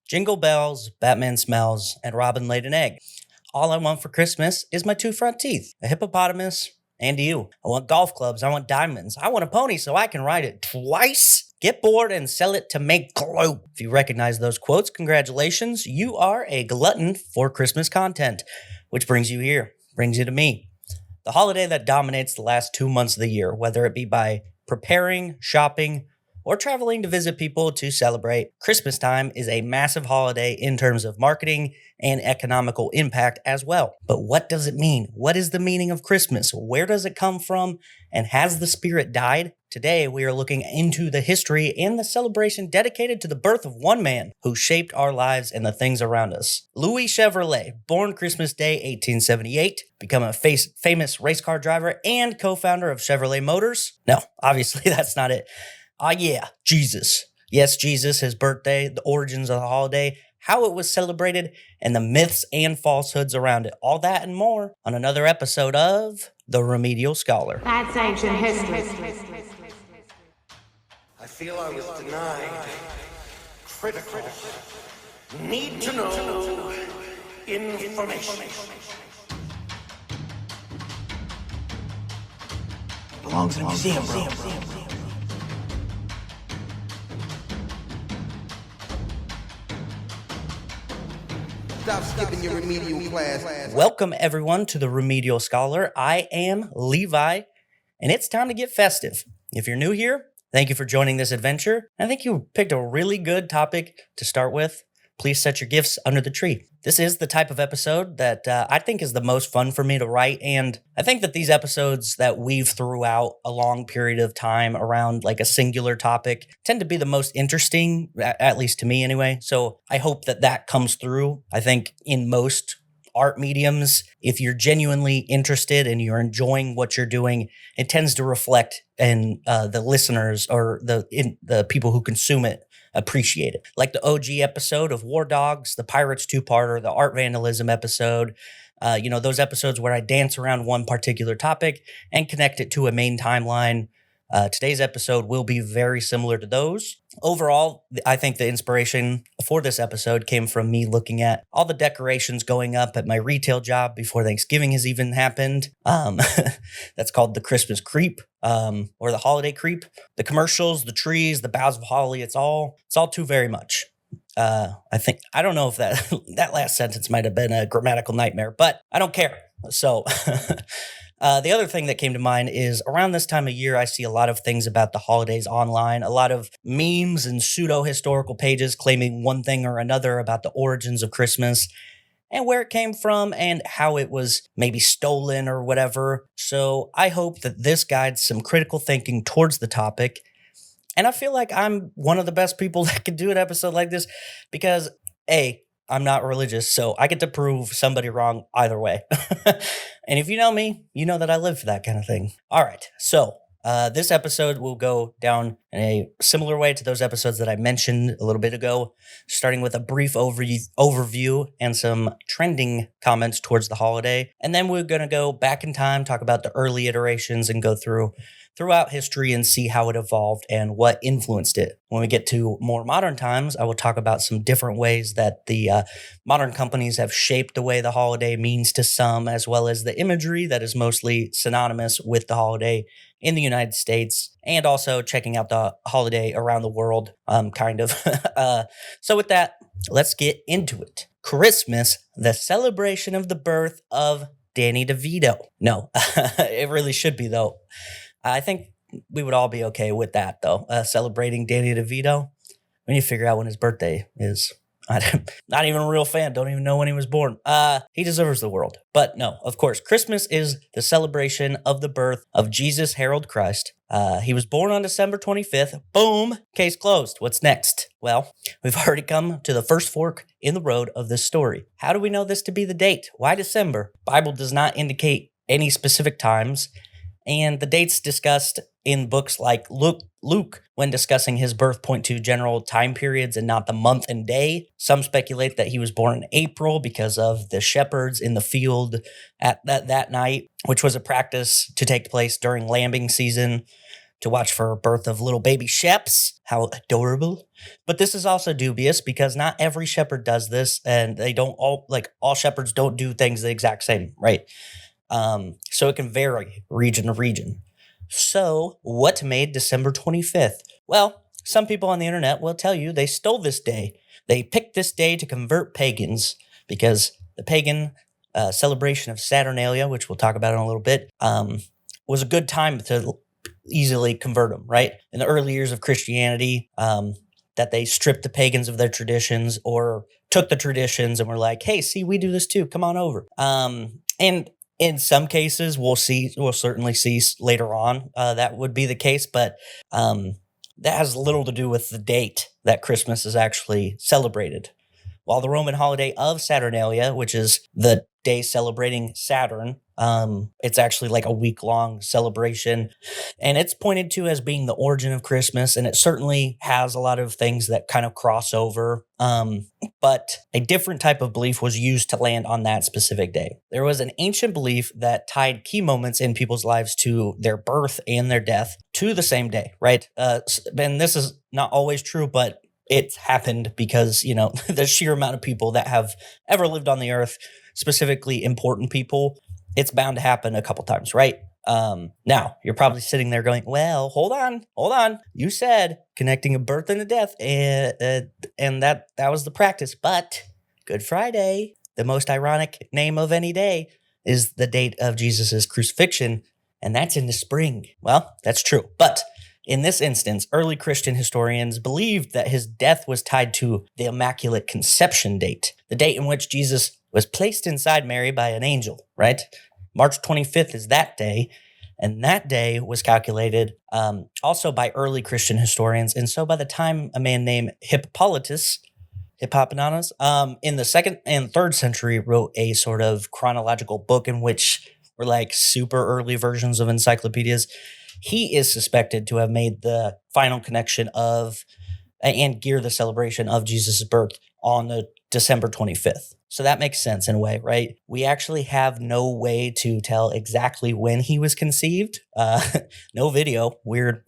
Jingle bells, Batman smells, and Robin laid an egg. All I want for Christmas is my two front teeth, a hippopotamus, and you. I want golf clubs, I want diamonds, I want a pony so I can ride it twice. Get bored and sell it to make glue. If you recognize those quotes, congratulations, you are a glutton for Christmas content. Which brings you here, brings you to me. The holiday that dominates the last 2 months of the year, whether it be by preparing, shopping, or traveling to visit people to celebrate. Christmas time is a massive holiday in terms of marketing and economical impact as well. But what does it mean? What is the meaning of Christmas? Where does it come from? And has the spirit died? Today, we are looking into the history and the celebration dedicated to the birth of one man who shaped our lives and the things around us. Louis Chevrolet, born Christmas Day, 1878, become a famous race car driver and co-founder of Chevrolet Motors. No, obviously that's not it. Jesus. Yes, Jesus, his birthday, the origins of the holiday, how it was celebrated, and the myths and falsehoods around it. All that and more on another episode of The Remedial Scholar. That's ancient history. I feel I was denied critical, need to know information. Belongs in a museum, bro. Stop skipping your remedial class. Welcome, everyone, to The Remedial Scholar. I am Levi, and it's time to get festive. If you're new here, thank you for joining this adventure. I think you picked a really good topic to start with. Please set your gifts under the tree. This is the type of episode that I think is the most fun for me to write, and I think that these episodes that weave throughout a long period of time around like a singular topic tend to be the most interesting, at least to me anyway. So I hope that that comes through. I think in most art mediums, if you're genuinely interested and you're enjoying what you're doing, it tends to reflect in the listeners or the people who consume it appreciate it. Like the OG episode of War Dogs, the Pirates two-parter, the art vandalism episode, those episodes where I dance around one particular topic and connect it to a main timeline. Today's episode will be very similar to those. Overall, I think the inspiration for this episode came from me looking at all the decorations going up at my retail job before Thanksgiving has even happened. That's called the Christmas creep, or the holiday creep. The commercials, the trees, the boughs of holly, it's all too very much. I don't know if that last sentence might have been a grammatical nightmare, but I don't care. So the other thing that came to mind is around this time of year, I see a lot of things about the holidays online, a lot of memes and pseudo-historical pages claiming one thing or another about the origins of Christmas and where it came from and how it was maybe stolen or whatever. So I hope that this guides some critical thinking towards the topic. And I feel like I'm one of the best people that could do an episode like this because, A, I'm not religious, so I get to prove somebody wrong either way. And if you know me, you know that I live for that kind of thing. All right, so this episode will go down in a similar way to those episodes that I mentioned a little bit ago, starting with a brief overview and some trending comments towards the holiday. And then we're going to go back in time, talk about the early iterations, and go throughout history and see how it evolved and what influenced it. When we get to more modern times, I will talk about some different ways that the modern companies have shaped the way the holiday means to some, as well as the imagery that is mostly synonymous with the holiday in the United States, and also checking out the holiday around the world, kind of. So with that, let's get into it. Christmas, the celebration of the birth of Danny DeVito. No, it really should be, though. I think we would all be okay with that, though, celebrating Danny DeVito. We need to figure out when his birthday is. I'm not even a real fan. Don't even know when he was born. He deserves the world. But no, of course, Christmas is the celebration of the birth of Jesus Herald Christ. He was born on December 25th. Boom, case closed. What's next? Well, we've already come to the first fork in the road of this story. How do we know this to be the date? Why December? Bible does not indicate any specific times. And the dates discussed in books like Luke, when discussing his birth, point to general time periods and not the month and day. Some speculate that he was born in April because of the shepherds in the field at that night, which was a practice to take place during lambing season. to watch for birth of little baby sheps. How adorable. But this is also dubious because not every shepherd does this, and they don't all shepherds don't do things the exact same, right? So it can vary region to region. So what made December 25th? Well, some people on the internet will tell you they stole this day. They picked this day to convert pagans because the pagan celebration of Saturnalia, which we'll talk about in a little bit, was a good time to easily convert them, right? In the early years of Christianity, that they stripped the pagans of their traditions or took the traditions and were like, hey, see, we do this too. Come on over. And in some cases, we'll certainly see later on that would be the case, but that has little to do with the date that Christmas is actually celebrated. While the Roman holiday of Saturnalia, which is the day celebrating Saturn, it's actually like a week-long celebration, and it's pointed to as being the origin of Christmas, and it certainly has a lot of things that kind of cross over, but a different type of belief was used to land on that specific day. There was an ancient belief that tied key moments in people's lives to their birth and their death to the same day, right? And this is not always true, but it's happened because, the sheer amount of people that have ever lived on the earth, specifically important people, it's bound to happen a couple times, right? Now, you're probably sitting there going, well, hold on. You said connecting a birth and a death, and that was the practice. But Good Friday, the most ironic name of any day, is the date of Jesus's crucifixion, and that's in the spring. Well, that's true. But in this instance, early Christian historians believed that his death was tied to the Immaculate Conception date, the date in which Jesus was placed inside Mary by an angel, right? March 25th is that day, and that day was calculated also by early Christian historians, and so by the time a man named Hippolytus in the 2nd and 3rd century wrote a sort of chronological book in which were like super early versions of encyclopedias, he is suspected to have made the final connection of and gear the celebration of Jesus' birth on the December 25th. So that makes sense in a way, right? We actually have no way to tell exactly when he was conceived. No video, weird,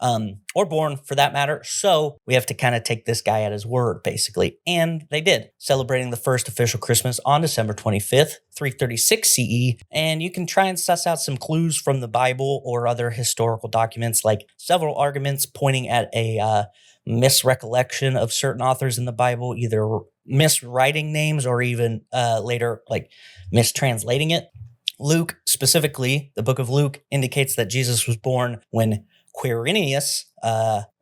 or born for that matter. So we have to kind of take this guy at his word, basically. And they did, celebrating the first official Christmas on December 25th, 336 CE. And you can try and suss out some clues from the Bible or other historical documents, like several arguments pointing at a misrecollection of certain authors in the Bible, either miswriting names or even later like mistranslating it. Luke, specifically, the book of Luke, indicates that Jesus was born when Quirinius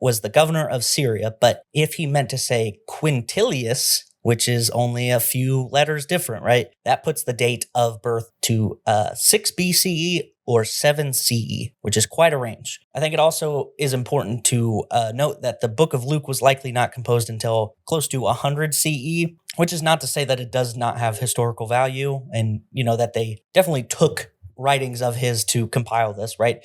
was the governor of Syria, but if he meant to say Quintilius, which is only a few letters different, right? That puts the date of birth to 6 BCE or 7 CE, which is quite a range. I think it also is important to note that the book of Luke was likely not composed until close to 100 CE, which is not to say that it does not have historical value and, that they definitely took writings of his to compile this, right?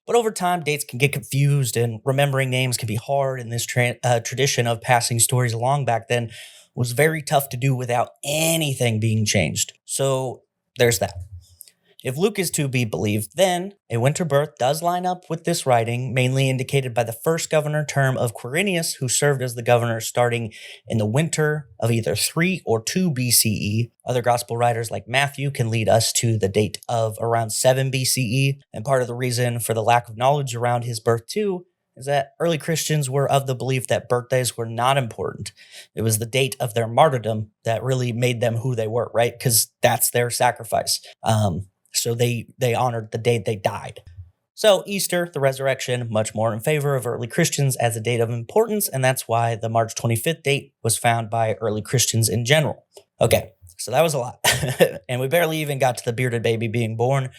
But over time, dates can get confused and remembering names can be hard, and this tradition of passing stories along back then was very tough to do without anything being changed. So there's that. If Luke is to be believed, then a winter birth does line up with this writing, mainly indicated by the first governor term of Quirinius, who served as the governor starting in the winter of either 3 or 2 BCE. Other gospel writers like Matthew can lead us to the date of around 7 BCE, and part of the reason for the lack of knowledge around his birth too is that early Christians were of the belief that birthdays were not important. It was the date of their martyrdom that really made them who they were, right? Because that's their sacrifice. So they honored the date they died. So Easter, the resurrection, much more in favor of early Christians as a date of importance, and that's why the March 25th date was found by early Christians in general. Okay, so that was a lot. And we barely even got to the bearded baby being born.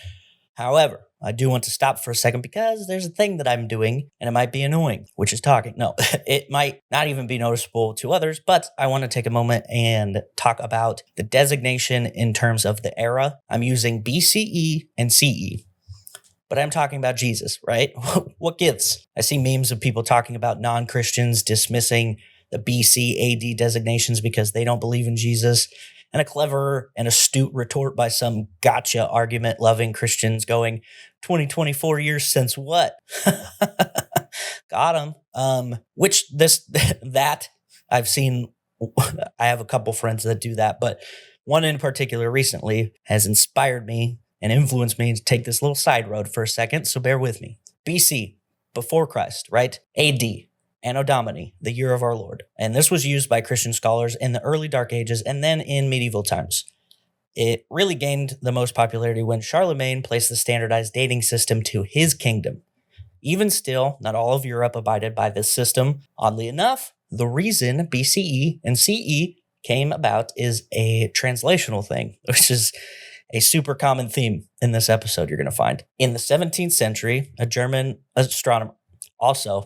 However, I do want to stop for a second because there's a thing that I'm doing and it might be annoying, which is talking. No, it might not even be noticeable to others, but I want to take a moment and talk about the designation in terms of the era. I'm using BCE and CE, but I'm talking about Jesus, right? What gives? I see memes of people talking about non-Christians dismissing the BC AD designations because they don't believe in Jesus. and a clever and astute retort by some gotcha argument-loving Christians going, 2024 years since what? Got him. Which that I've seen, I have a couple friends that do that, but one in particular recently has inspired me and influenced me to take this little side road for a second, so bear with me. BC, before Christ, right? AD, Anno Domini, the year of our Lord. And this was used by Christian scholars in the early Dark Ages and then in medieval times. It really gained the most popularity when Charlemagne placed the standardized dating system to his kingdom. Even still, not all of Europe abided by this system. Oddly enough, the reason BCE and CE came about is a translational thing, which is a super common theme in this episode you're going to find. In the 17th century, a German astronomer, also,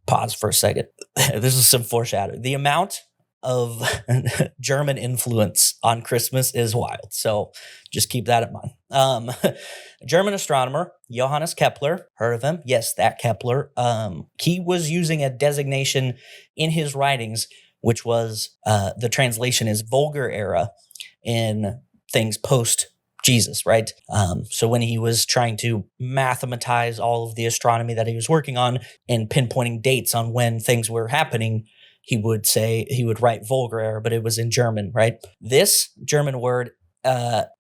pause for a second. This is some foreshadowing. The amount of German influence on Christmas is wild. So just keep that in mind. German astronomer, Johannes Kepler, heard of him? Yes, that Kepler. He was using a designation in his writings, which was, the translation is vulgar era in things post Jesus, right? So when he was trying to mathematize all of the astronomy that he was working on and pinpointing dates on when things were happening, he would write vulgar era, but it was in German, right? This German word,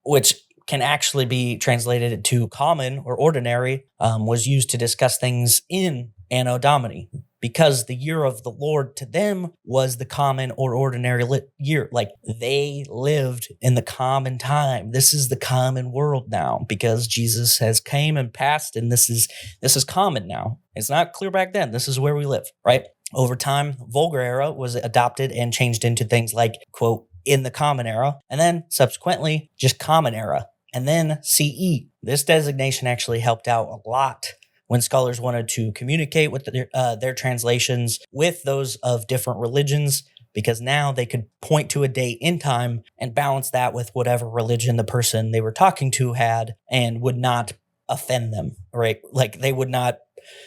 which can actually be translated to common or ordinary, was used to discuss things in Anno Domini, because the year of the Lord to them was the common or ordinary year. Like, they lived in the common time. This is the common world now because Jesus has came and passed, and this is common now. It's not clear back then. This is where we live, right? Over time, vulgar era was adopted and changed into things like, quote, in the common era, and then subsequently just common era, and then CE. This designation actually helped out a lot when scholars wanted to communicate with their translations with those of different religions, because now they could point to a date in time and balance that with whatever religion the person they were talking to had and would not offend them, right? Like, they would not,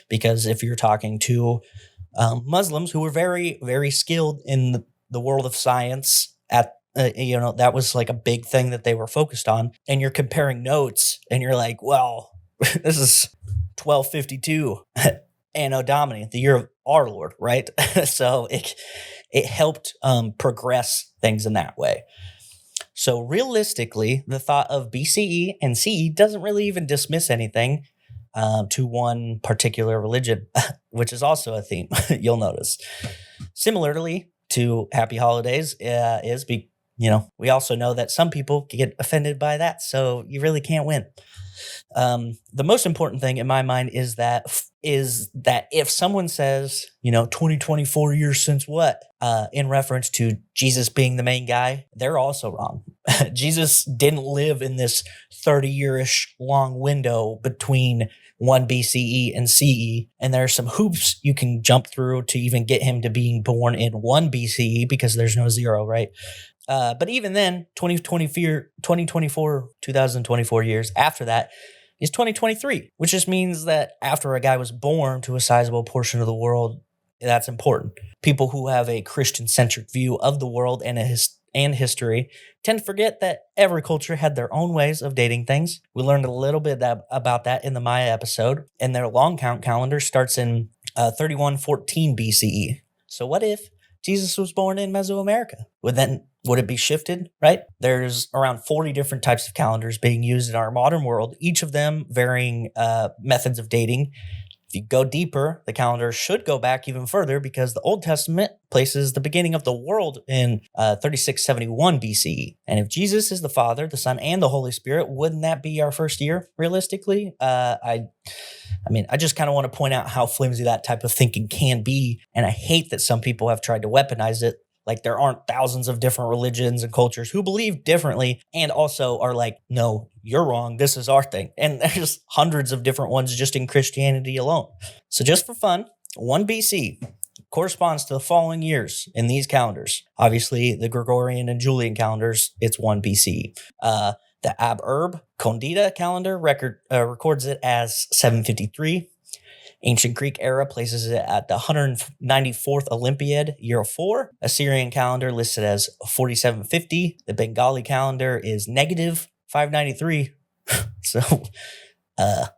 because if you're talking to Muslims who were very, very skilled in the world of science that was like a big thing that they were focused on, and you're comparing notes and you're like, well, this is 1252 Anno Domini, the year of our Lord, right? So it helped progress things in that way. So realistically, the thought of BCE and CE doesn't really even dismiss anything to one particular religion, which is also a theme you'll notice. Similarly to Happy Holidays, we also know that some people get offended by that, so you really can't win. The most important thing in my mind is that if someone says, 2024 years since what, in reference to Jesus being the main guy, they're also wrong. Jesus didn't live in this 30-year-ish long window between 1 BCE and CE, and there are some hoops you can jump through to even get him to being born in 1 BCE because there's no 0, right? But even then, 2024 years after that is 2023, which just means that after a guy was born to a sizable portion of the world, that's important. People who have a Christian-centric view of the world and history tend to forget that every culture had their own ways of dating things. We learned a little bit about that in the Maya episode, and their long count calendar starts in 3114 BCE. So what if Jesus was born in Mesoamerica? Would it be shifted, right? There's around 40 different types of calendars being used in our modern world, each of them varying methods of dating. If you go deeper, the calendar should go back even further because the Old Testament places the beginning of the world in 3671 BCE. And if Jesus is the Father, the Son, and the Holy Spirit, wouldn't that be our first year, realistically? I just kind of want to point out how flimsy that type of thinking can be, and I hate that some people have tried to weaponize it. Like, there aren't thousands of different religions and cultures who believe differently and also are like, no, you're wrong, this is our thing. And there's hundreds of different ones just in Christianity alone. So just for fun, 1 BC corresponds to the following years in these calendars. Obviously, the Gregorian and Julian calendars, it's 1 BC. The Ab Urb Condita calendar records it as 753. Ancient Greek era places it at the 194th Olympiad, year 4. Assyrian calendar listed as 4750. The Bengali calendar is negative 593. So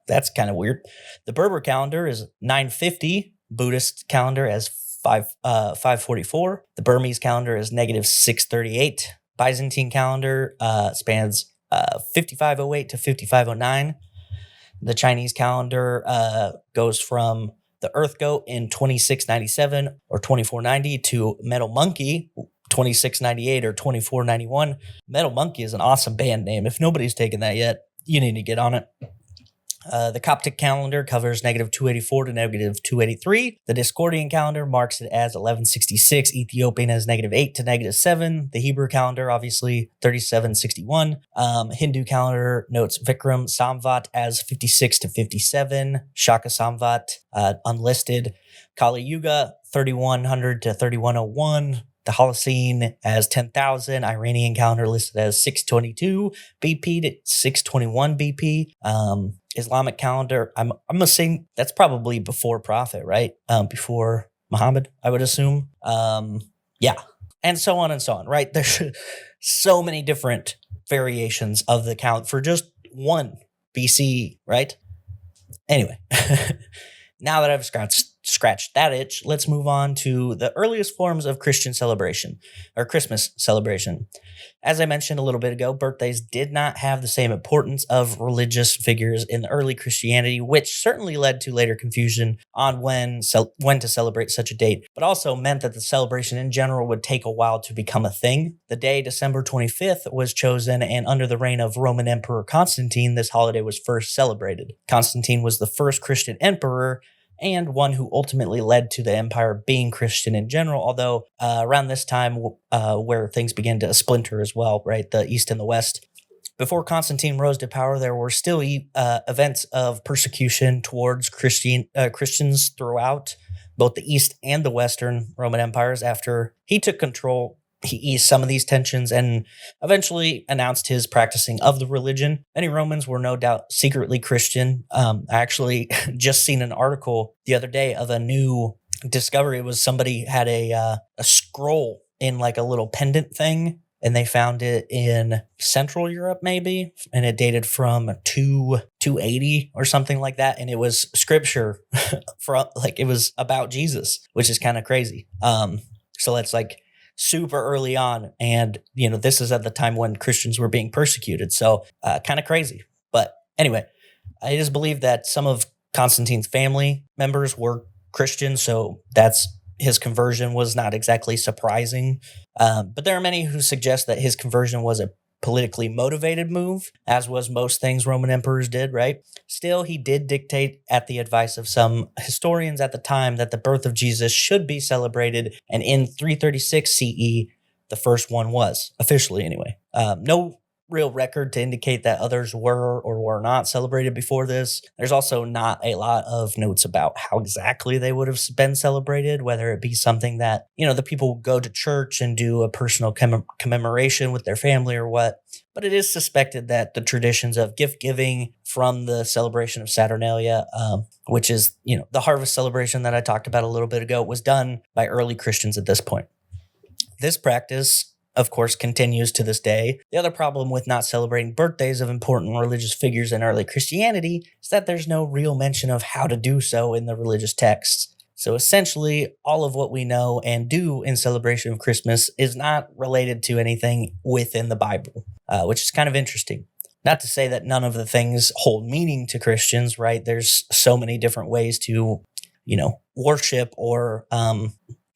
that's kind of weird. The Berber calendar is 950. Buddhist calendar as 544. The Burmese calendar is negative 638. Byzantine calendar spans 5508 to 5509. The Chinese calendar goes from the Earth Goat in 2697 or 2490 to Metal Monkey 2698 or 2491. Metal Monkey is an awesome band name. If nobody's taken that yet, you need to get on it. The Coptic calendar covers negative 284 to negative 283. The Discordian calendar marks it as 1166. Ethiopian as negative 8 to negative 7. The Hebrew calendar, obviously, 3761. Hindu calendar notes Vikram Samvat as 56 to 57. Shaka Samvat, unlisted. Kali Yuga, 3100 to 3101. The Holocene as 10,000. Iranian calendar listed as 622 BP to 621 BP. Islamic calendar, I'm assuming that's probably before Prophet, right? Before Muhammad, I would assume. Yeah. And so on, right? There's so many different variations of the count for just 1 BC, right? Anyway, now that I've scratched that itch, let's move on to the earliest forms of Christian celebration, or Christmas celebration. As I mentioned a little bit ago, birthdays did not have the same importance of religious figures in the early Christianity, which certainly led to later confusion on when to celebrate such a date, but also meant that the celebration in general would take a while to become a thing. The day, December 25th, was chosen, and under the reign of Roman Emperor Constantine, this holiday was first celebrated. Constantine was the first Christian emperor, and one who ultimately led to the empire being Christian in general, although around this time where things began to splinter as well, right? The East and the West. Before Constantine rose to power, there were still events of persecution towards Christians throughout both the East and the Western Roman empires. After he took control, he eased some of these tensions and eventually announced his practicing of the religion. Many Romans were no doubt secretly Christian. I actually just seen an article the other day of a new discovery. It was somebody had a scroll in like a little pendant thing, and they found it in Central Europe maybe, and it dated from 280 or something like that, and it was scripture for like it was about Jesus, which is kind of crazy. So that's like super early on, and this is at the time when Christians were being persecuted, so kind of crazy. But anyway, it is believed that some of Constantine's family members were Christian, so his conversion was not exactly surprising. But there are many who suggest that his conversion was a politically motivated move, as was most things Roman emperors did, right? Still, he did dictate at the advice of some historians at the time that the birth of Jesus should be celebrated, and in 336 CE, the first one was, officially anyway. No real record to indicate that others were or were not celebrated before this. There's also not a lot of notes about how exactly they would have been celebrated, whether it be something that, the people go to church and do a personal commemoration with their family or what. But it is suspected that the traditions of gift giving from the celebration of Saturnalia, which is, the harvest celebration that I talked about a little bit ago, was done by early Christians at this point. This practice, of course, continues to this day. The other problem with not celebrating birthdays of important religious figures in early Christianity is that there's no real mention of how to do so in the religious texts. So essentially, all of what we know and do in celebration of Christmas is not related to anything within the Bible, which is kind of interesting. Not to say that none of the things hold meaning to Christians, right? There's so many different ways to, worship or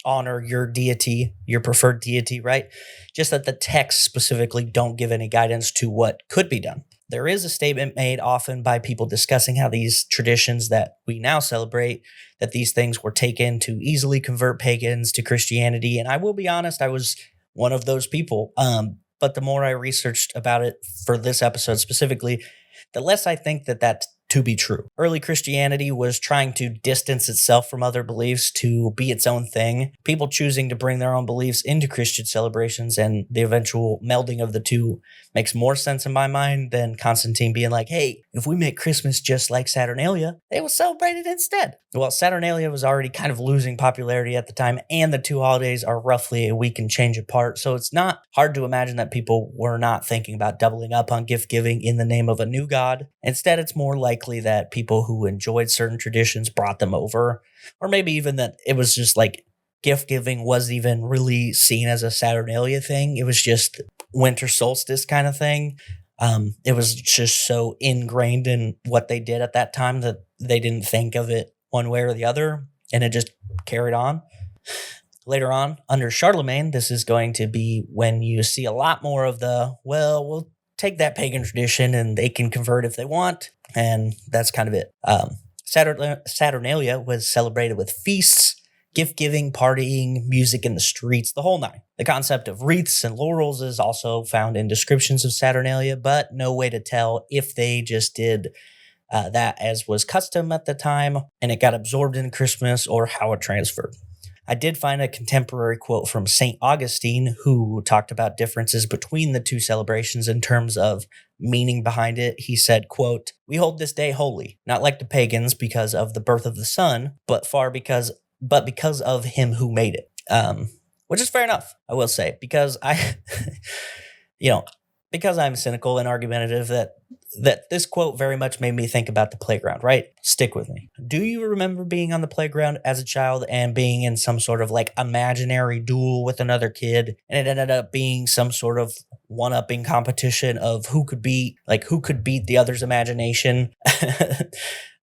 honor your deity, your preferred deity, right? Just that the texts specifically don't give any guidance to what could be done. There is a statement made often by people discussing how these traditions that we now celebrate, that these things were taken to easily convert pagans to Christianity. And I will be honest, I was one of those people. But the more I researched about it for this episode specifically, the less I think that to be true. Early Christianity was trying to distance itself from other beliefs to be its own thing. People choosing to bring their own beliefs into Christian celebrations and the eventual melding of the two makes more sense in my mind than Constantine being like, hey, if we make Christmas just like Saturnalia, they will celebrate it instead. Well, Saturnalia was already kind of losing popularity at the time, and the two holidays are roughly a week and change apart, so it's not hard to imagine that people were not thinking about doubling up on gift giving in the name of a new god. Instead, it's more likely that people who enjoyed certain traditions brought them over, or maybe even that it was just like gift giving wasn't even really seen as a Saturnalia thing. It was just winter solstice kind of thing. It was just so ingrained in what they did at that time that they didn't think of it one way or the other, and it just carried on. Later on, under Charlemagne, this is going to be when you see a lot more of the, well, we'll take that pagan tradition and they can convert if they want, and that's kind of it. Saturnalia was celebrated with feasts, gift-giving, partying, music in the streets, the whole nine. The concept of wreaths and laurels is also found in descriptions of Saturnalia, but no way to tell if they just did that as was custom at the time and it got absorbed in Christmas, or how it transferred. I did find a contemporary quote from St. Augustine, who talked about differences between the two celebrations in terms of meaning behind it. He said, quote, "We hold this day holy, not like the pagans because of the birth of the sun, but because of him who made it." Which is fair enough, I will say, because because I'm cynical and argumentative, that this quote very much made me think about the playground, right? Stick with me. Do you remember being on the playground as a child and being in some sort of like imaginary duel with another kid, and it ended up being some sort of one-upping competition of who could beat the other's imagination?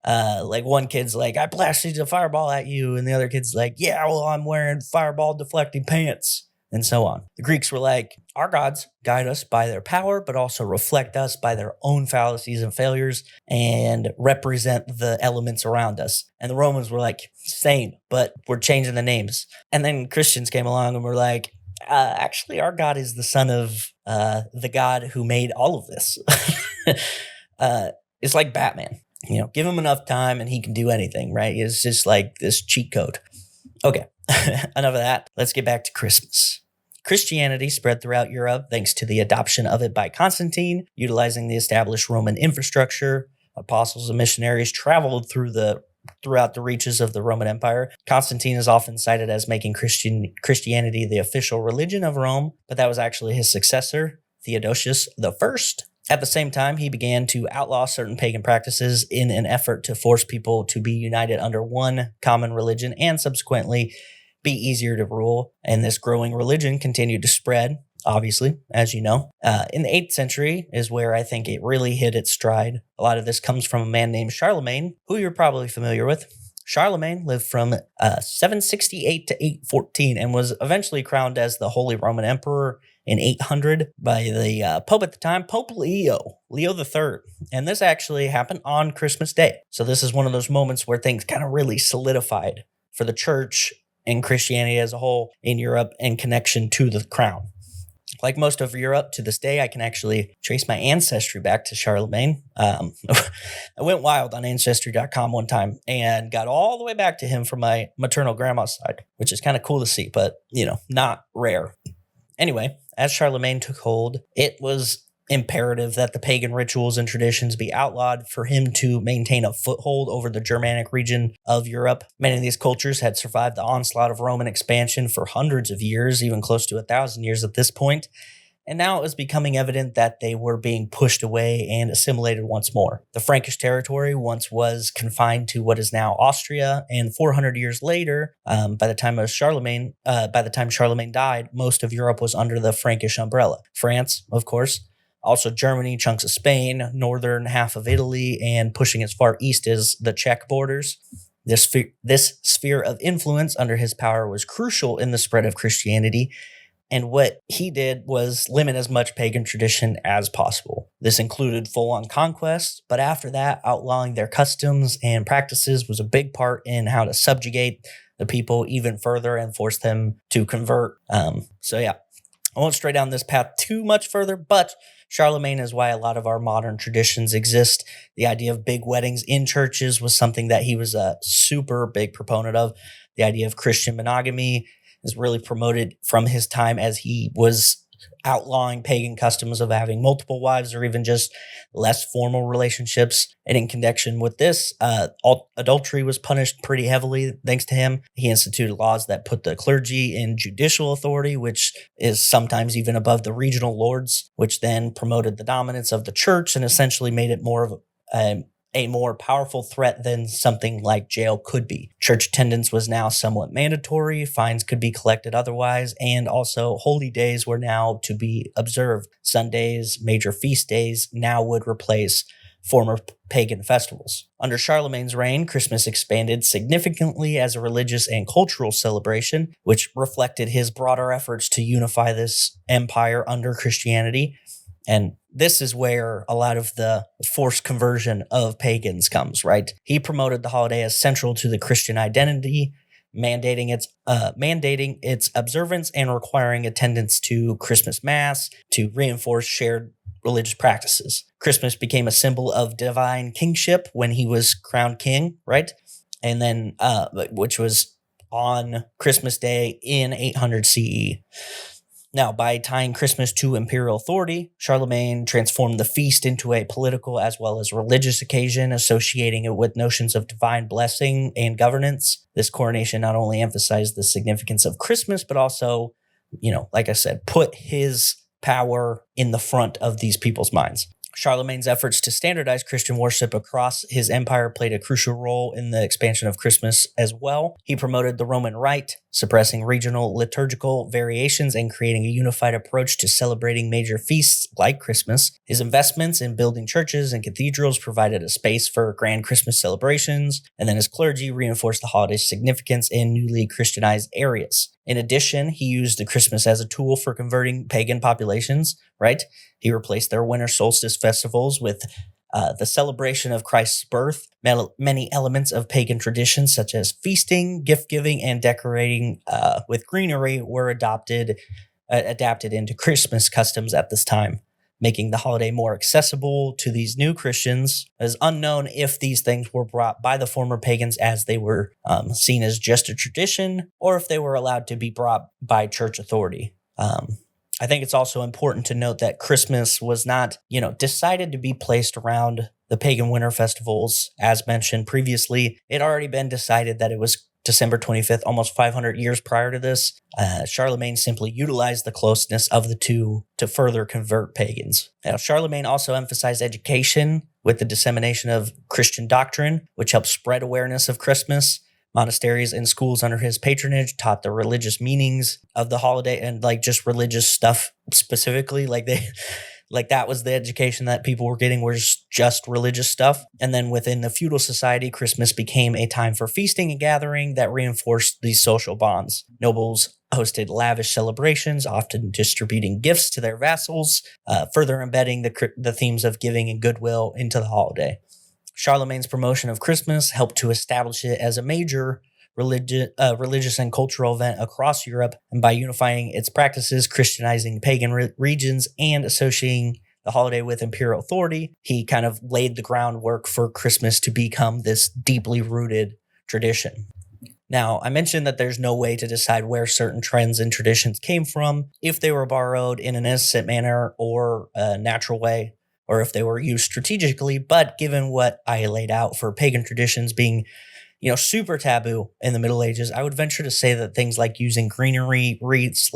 Like one kid's like, I blasted a fireball at you, and the other kid's like, yeah, well, I'm wearing fireball deflecting pants, and so on. The Greeks were like, our gods guide us by their power, but also reflect us by their own fallacies and failures and represent the elements around us. And the Romans were like, same, but we're changing the names. And then Christians came along and were like, actually, our God is the son of the God who made all of this. It's like Batman. Give him enough time and he can do anything, right? It's just like this cheat code. Okay, enough of that. Let's get back to Christmas. Christianity spread throughout Europe thanks to the adoption of it by Constantine, utilizing the established Roman infrastructure. Apostles and missionaries traveled throughout the reaches of the Roman Empire. Constantine is often cited as making Christianity the official religion of Rome, but that was actually his successor, Theodosius I. At the same time, he began to outlaw certain pagan practices in an effort to force people to be united under one common religion and subsequently be easier to rule. And this growing religion continued to spread, obviously, as you know. In the 8th century is where I think it really hit its stride. A lot of this comes from a man named Charlemagne, who you're probably familiar with. Charlemagne lived from 768 to 814 and was eventually crowned as the Holy Roman Emperor in 800 by the Pope at the time, Pope Leo III. And this actually happened on Christmas Day. So this is one of those moments where things kind of really solidified for the church and Christianity as a whole in Europe in connection to the crown. Like most of Europe, to this day, I can actually trace my ancestry back to Charlemagne. I went wild on Ancestry.com one time and got all the way back to him from my maternal grandma's side, which is kind of cool to see, but, not rare. Anyway, as Charlemagne took hold, it was imperative that the pagan rituals and traditions be outlawed for him to maintain a foothold over the Germanic region of Europe. Many of these cultures had survived the onslaught of Roman expansion for hundreds of years, even close to 1,000 years at this point. And now it was becoming evident that they were being pushed away and assimilated once more. The Frankish territory once was confined to what is now Austria, and 400 years later, by the time Charlemagne died, most of Europe was under the Frankish umbrella. France, of course, also Germany, chunks of Spain, northern half of Italy, and pushing as far east as the Czech borders. This sphere of influence under his power was crucial in the spread of Christianity, and what he did was limit as much pagan tradition as possible. This included full-on conquest, but after that, outlawing their customs and practices was a big part in how to subjugate the people even further and force them to convert. I won't stray down this path too much further, but Charlemagne is why a lot of our modern traditions exist. The idea of big weddings in churches was something that he was a super big proponent of. The idea of Christian monogamy is really promoted from his time as he was outlawing pagan customs of having multiple wives or even just less formal relationships. And in connection with this, adultery was punished pretty heavily thanks to him. He instituted laws that put the clergy in judicial authority, which is sometimes even above the regional lords, which then promoted the dominance of the church and essentially made it more of a more powerful threat than something like jail could be. Church attendance was now somewhat mandatory, fines could be collected otherwise, and also holy days were now to be observed. Sundays, major feast days now would replace former pagan festivals. Under Charlemagne's reign, Christmas expanded significantly as a religious and cultural celebration, which reflected his broader efforts to unify this empire under Christianity. And this is where a lot of the forced conversion of pagans comes, right? He promoted the holiday as central to the Christian identity, mandating its observance and requiring attendance to Christmas Mass to reinforce shared religious practices. Christmas became a symbol of divine kingship when he was crowned king, right? And then, which was on Christmas Day in 800 CE. Now, by tying Christmas to imperial authority, Charlemagne transformed the feast into a political as well as religious occasion, associating it with notions of divine blessing and governance. This coronation not only emphasized the significance of Christmas, but also, like I said, put his power in the front of these people's minds. Charlemagne's efforts to standardize Christian worship across his empire played a crucial role in the expansion of Christmas as well. He promoted the Roman Rite, suppressing regional liturgical variations and creating a unified approach to celebrating major feasts like Christmas. His investments in building churches and cathedrals provided a space for grand Christmas celebrations, and then his clergy reinforced the holiday's significance in newly Christianized areas. In addition, he used the Christmas as a tool for converting pagan populations, right? He replaced their winter solstice festivals with the celebration of Christ's birth. Many elements of pagan traditions, such as feasting, gift-giving, and decorating with greenery, were adapted into Christmas customs at this time, making the holiday more accessible to these new Christians. It is unknown if these things were brought by the former pagans as they were seen as just a tradition, or if they were allowed to be brought by church authority. I think it's also important to note that Christmas was not, decided to be placed around the pagan winter festivals. As mentioned previously, it had already been decided that it was December 25th, almost 500 years prior to this. Charlemagne simply utilized the closeness of the two to further convert pagans. Now, Charlemagne also emphasized education with the dissemination of Christian doctrine, which helped spread awareness of Christmas. Monasteries and schools under his patronage taught the religious meanings of the holiday and just religious stuff specifically. That was the education that people were getting, was just religious stuff. And then within the feudal society, Christmas became a time for feasting and gathering that reinforced these social bonds. Nobles hosted lavish celebrations, often distributing gifts to their vassals, further embedding the themes of giving and goodwill into the holiday. Charlemagne's promotion of Christmas helped to establish it as a major religious and cultural event across Europe, and by unifying its practices, Christianizing pagan regions, and associating the holiday with imperial authority, he kind of laid the groundwork for Christmas to become this deeply rooted tradition. Now, I mentioned that there's no way to decide where certain trends and traditions came from, if they were borrowed in an innocent manner or a natural way, or if they were used strategically. But given what I laid out for pagan traditions being, super taboo in the Middle Ages, I would venture to say that things like using greenery wreaths,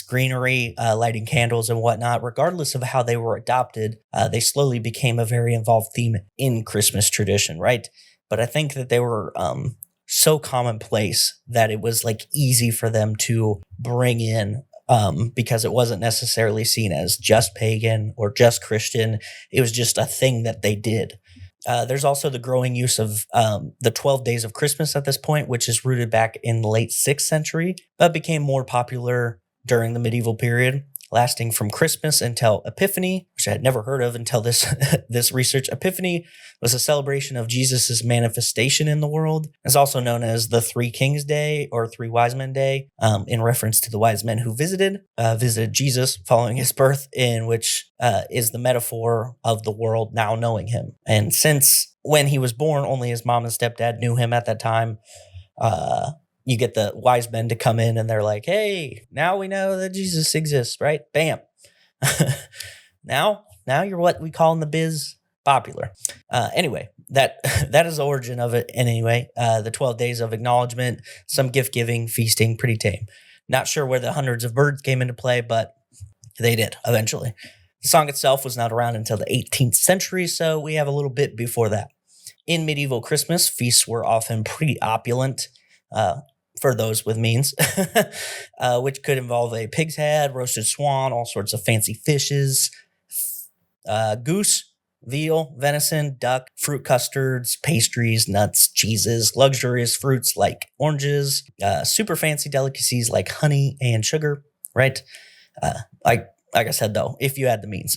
greenery, lighting candles and whatnot, regardless of how they were adopted, they slowly became a very involved theme in Christmas tradition, right? But I think that they were so commonplace that it was easy for them to bring in, because it wasn't necessarily seen as just pagan or just Christian. It was just a thing that they did. There's also the growing use of the 12 days of Christmas at this point, which is rooted back in the late 6th century, but became more popular during the medieval period, lasting from Christmas until Epiphany, which I had never heard of until this this research. Epiphany was a celebration of Jesus's manifestation in the world. It's also known as the Three Kings Day or Three Wise Men Day, in reference to the wise men who visited Jesus following his birth, in which is the metaphor of the world now knowing him. And since when he was born, only his mom and stepdad knew him at that time, you get the wise men to come in and they're like, hey, now we know that Jesus exists, right? Bam. Now you're what we call in the biz popular. Anyway, that is the origin of it. And anyway, the 12 days of acknowledgement, some gift giving, feasting, pretty tame. Not sure where the hundreds of birds came into play, but they did eventually. The song itself was not around until the 18th century, so we have a little bit before that. In medieval Christmas, feasts were often pretty opulent, for those with means, which could involve a pig's head, roasted swan, all sorts of fancy fishes, goose, veal, venison, duck, fruit custards, pastries, nuts, cheeses, luxurious fruits like oranges, super fancy delicacies like honey and sugar, right? Like I said, though, if you had the means.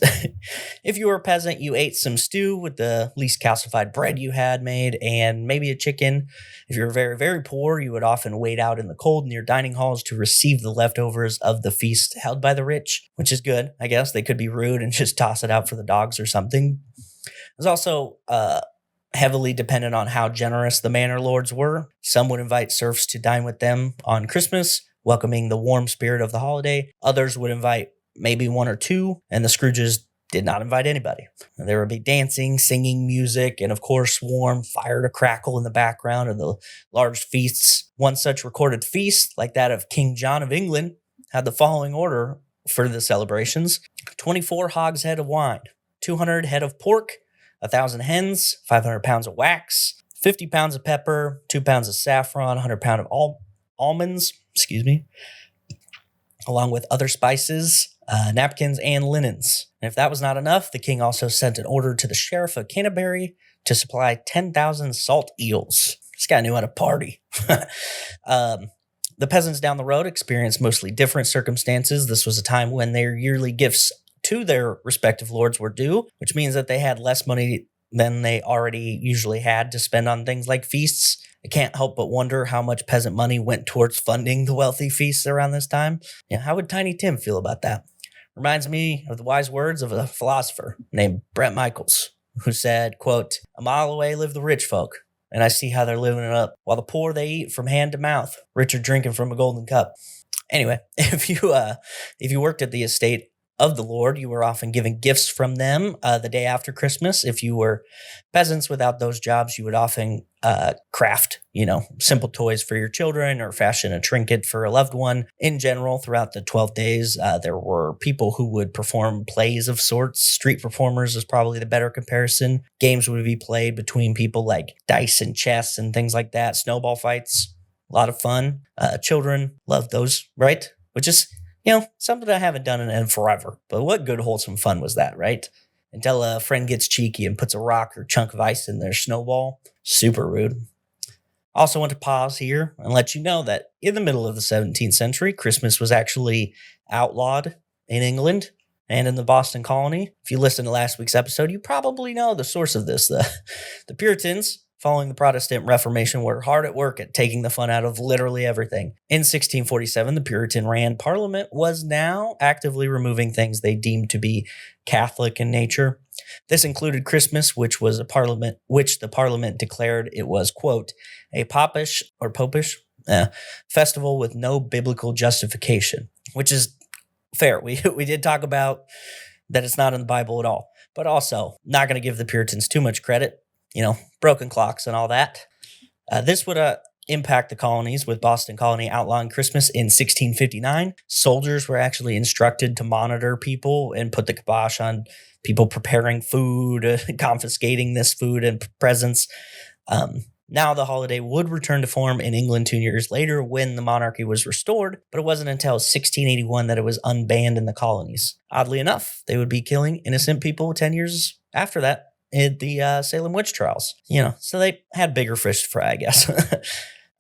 If you were a peasant, you ate some stew with the least calcified bread you had made and maybe a chicken. If you were very, very poor, you would often wait out in the cold near dining halls to receive the leftovers of the feast held by the rich, which is good, I guess. They could be rude and just toss it out for the dogs or something. It was also heavily dependent on how generous the manor lords were. Some would invite serfs to dine with them on Christmas, welcoming the warm spirit of the holiday. Others would invite maybe one or two, and the Scrooges did not invite anybody. There would be dancing, singing, music, and of course, warm fire to crackle in the background of the large feasts. One such recorded feast, like that of King John of England, had the following order for the celebrations: 24 hogshead of wine, 200 head of pork, 1,000 hens, 500 pounds of wax, 50 pounds of pepper, 2 pounds of saffron, 100 pounds of almonds, along with other spices, napkins, and linens. And if that was not enough, the king also sent an order to the sheriff of Canterbury to supply 10,000 salt eels. This guy knew how to party. The peasants down the road experienced mostly different circumstances. This was a time when their yearly gifts to their respective lords were due, which means that they had less money than they already usually had to spend on things like feasts. I can't help but wonder how much peasant money went towards funding the wealthy feasts around this time. Yeah, how would Tiny Tim feel about that? Reminds me of the wise words of a philosopher named Brett Michaels, who said, quote, "A mile away live the rich folk, and I see how they're living it up, while the poor they eat from hand to mouth, rich are drinking from a golden cup." Anyway, if you worked at the estate of the Lord, you were often given gifts from them the day after Christmas. If you were peasants without those jobs, you would often craft, simple toys for your children or fashion a trinket for a loved one. In general, throughout the 12 days, there were people who would perform plays of sorts. Street performers is probably the better comparison. Games would be played between people like dice and chess and things like that. Snowball fights, a lot of fun. Children love those, right? Which is something I haven't done in forever. But what good, wholesome fun was that, right? Until a friend gets cheeky and puts a rock or chunk of ice in their snowball. Super rude. Also want to pause here and let you know that in the middle of the 17th century, Christmas was actually outlawed in England and in the Boston colony. If you listened to last week's episode, you probably know the source of this. The Puritans, following the Protestant Reformation, were hard at work at taking the fun out of literally everything. In 1647, the Puritan-ran Parliament was now actively removing things they deemed to be Catholic in nature. This included Christmas, which the Parliament declared it was, quote, a popish festival with no biblical justification, which is fair. We did talk about that it's not in the Bible at all, but also not going to give the Puritans too much credit. Broken clocks and all that. This would impact the colonies, with Boston Colony outlawing Christmas in 1659. Soldiers were actually instructed to monitor people and put the kibosh on people preparing food, confiscating this food and presents. Now the holiday would return to form in England 2 years later when the monarchy was restored, but it wasn't until 1681 that it was unbanned in the colonies. Oddly enough, they would be killing innocent people 10 years after that in the Salem witch trials. So they had bigger fish to fry, I guess.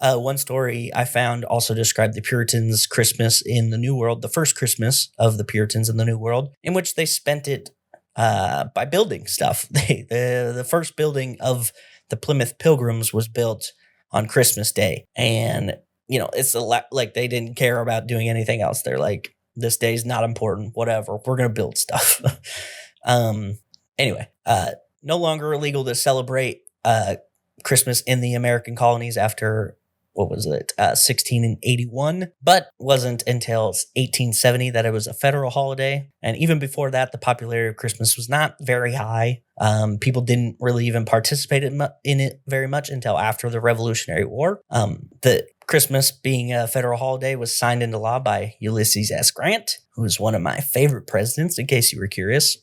One story I found also described the Puritans' Christmas in the New World, the first Christmas of the Puritans in the New World, in which they spent it by building stuff. The first building of the Plymouth Pilgrims was built on Christmas Day. And, it's like they didn't care about doing anything else. They're like, this day's not important, whatever. We're going to build stuff. Anyway, no longer illegal to celebrate Christmas in the American colonies after, 1681, but wasn't until 1870 that it was a federal holiday. And even before that, the popularity of Christmas was not very high. People didn't really even participate in it very much until after the Revolutionary War. The Christmas being a federal holiday was signed into law by Ulysses S. Grant, who is one of my favorite presidents, in case you were curious.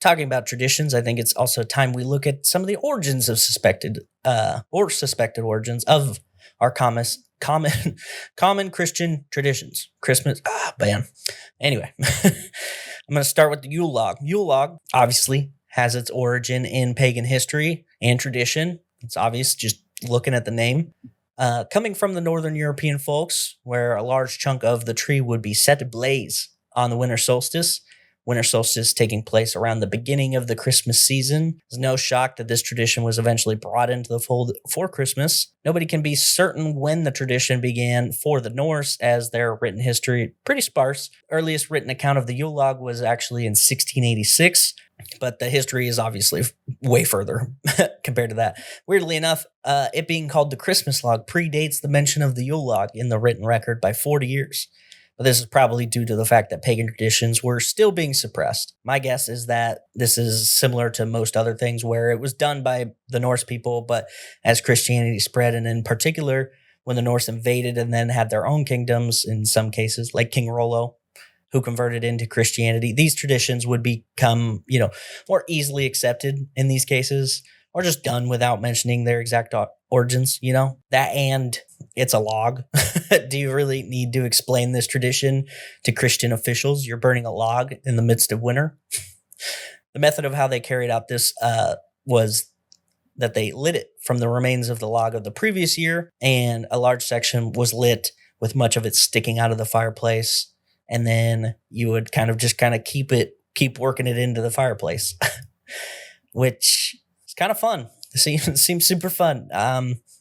Talking about traditions, I think it's also time we look at some of the origins of suspected origins of our common Christian traditions. Christmas, man. Anyway, I'm going to start with the Yule log. Yule log obviously has its origin in pagan history and tradition. It's obvious just looking at the name. Coming from the northern European folks, where a large chunk of the tree would be set ablaze on the winter solstice. Winter solstice taking place around the beginning of the Christmas season. It's no shock that this tradition was eventually brought into the fold for Christmas. Nobody can be certain when the tradition began for the Norse, as their written history pretty sparse. Earliest written account of the Yule log was actually in 1686, but the history is obviously way further compared to that. Weirdly enough, it being called the Christmas log predates the mention of the Yule log in the written record by 40 years. But this is probably due to the fact that pagan traditions were still being suppressed. My guess is that this is similar to most other things where it was done by the Norse people, but as Christianity spread, and in particular, when the Norse invaded and then had their own kingdoms, in some cases, like King Rollo, who converted into Christianity, these traditions would become, more easily accepted in these cases, or just done without mentioning their exact origins, that, and it's a log. Do you really need to explain this tradition to Christian officials? You're burning a log in the midst of winter. The method of how they carried out this was that they lit it from the remains of the log of the previous year, and a large section was lit with much of it sticking out of the fireplace. And then you would kind of keep working it into the fireplace, which is kind of fun. It seems super fun.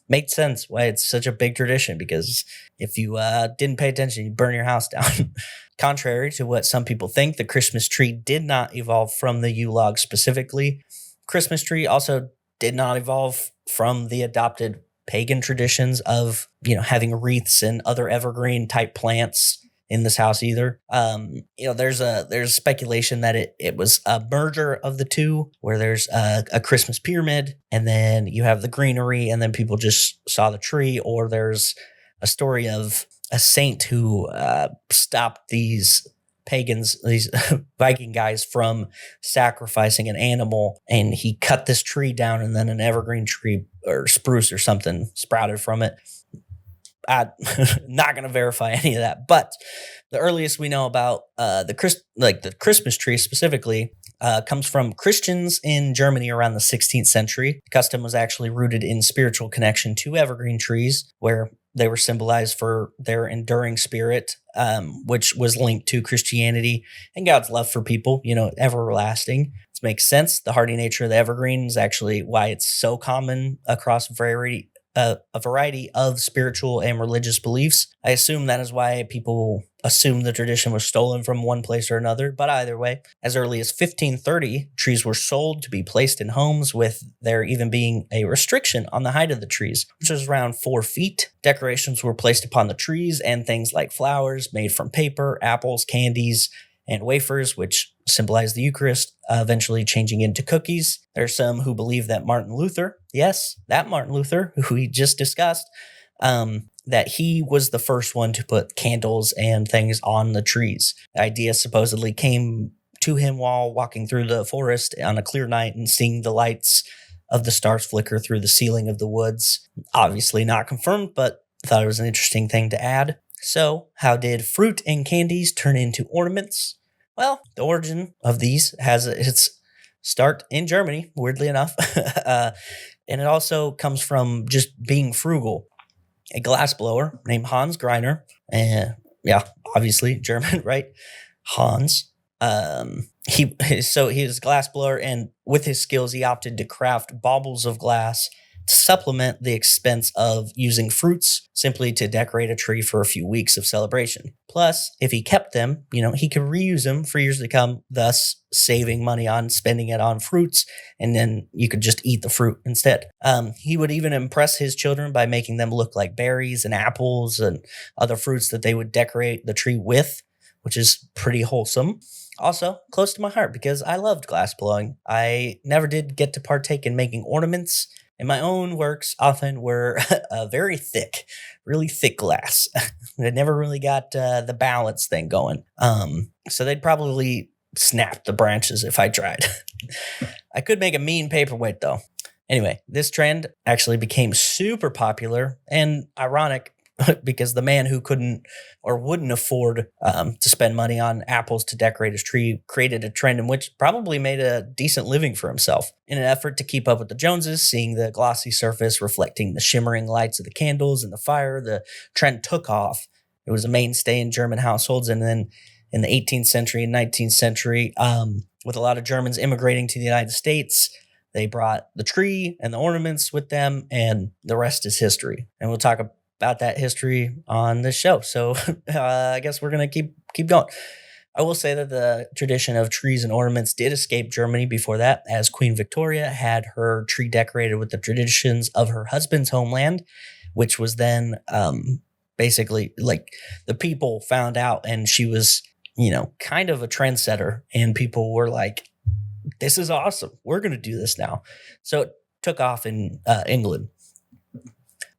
Makes sense why it's such a big tradition, because if you didn't pay attention, you burn your house down. Contrary to what some people think, the Christmas tree did not evolve from the Yule log specifically. Christmas tree also did not evolve from the adopted pagan traditions of, having wreaths and other evergreen type plants in this house either. There's speculation that it was a merger of the two, where there's a Christmas pyramid, and then you have the greenery, and then people just saw the tree, or there's a story of a saint who stopped these pagans, these Viking guys, from sacrificing an animal, and he cut this tree down, and then an evergreen tree or spruce or something sprouted from it. I'm not going to verify any of that, but the earliest we know about the Christmas tree specifically comes from Christians in Germany around the 16th century. The custom was actually rooted in spiritual connection to evergreen trees, where they were symbolized for their enduring spirit, which was linked to Christianity and God's love for people, everlasting. This makes sense. The hardy nature of the evergreen is actually why it's so common across a variety of spiritual and religious beliefs. I assume that is why people assume the tradition was stolen from one place or another, but either way, as early as 1530, trees were sold to be placed in homes, with there even being a restriction on the height of the trees, which was around 4 feet. Decorations were placed upon the trees, and things like flowers made from paper, apples, candies, and wafers, which symbolize the Eucharist, eventually changing into cookies. There are some who believe that Martin Luther, yes, that Martin Luther, who we just discussed, that he was the first one to put candles and things on the trees. The idea supposedly came to him while walking through the forest on a clear night and seeing the lights of the stars flicker through the ceiling of the woods. Obviously not confirmed, but I thought it was an interesting thing to add. So, how did fruit and candies turn into ornaments? Well, the origin of these has its start in Germany, weirdly enough. And it also comes from just being frugal. A glassblower named Hans Greiner, obviously German, right? Hans He was a glass blower, and with his skills, he opted to craft baubles of glass to supplement the expense of using fruits simply to decorate a tree for a few weeks of celebration. Plus, if he kept them, he could reuse them for years to come, thus saving money on spending it on fruits, and then you could just eat the fruit instead. He would even impress his children by making them look like berries and apples and other fruits that they would decorate the tree with, which is pretty wholesome. Also, close to my heart because I loved glass blowing. I never did get to partake in making ornaments, and my own works often were very thick, really thick glass. It never really got the balance thing going. So they'd probably snap the branches if I tried. I could make a mean paperweight though. Anyway, this trend actually became super popular and ironic because the man who couldn't or wouldn't afford to spend money on apples to decorate his tree created a trend in which probably made a decent living for himself. In an effort to keep up with the Joneses, seeing the glossy surface reflecting the shimmering lights of the candles and the fire, the trend took off. It was a mainstay in German households, and then in the 18th century and 19th century, with a lot of Germans immigrating to the United States, they brought the tree and the ornaments with them, and the rest is history. And we'll talk about that history on this show. So I guess we're going to keep going. I will say that the tradition of trees and ornaments did escape Germany before that, as Queen Victoria had her tree decorated with the traditions of her husband's homeland, which was then basically like the people found out, and she was, kind of a trendsetter, and people were like, this is awesome. We're going to do this now. So it took off in England.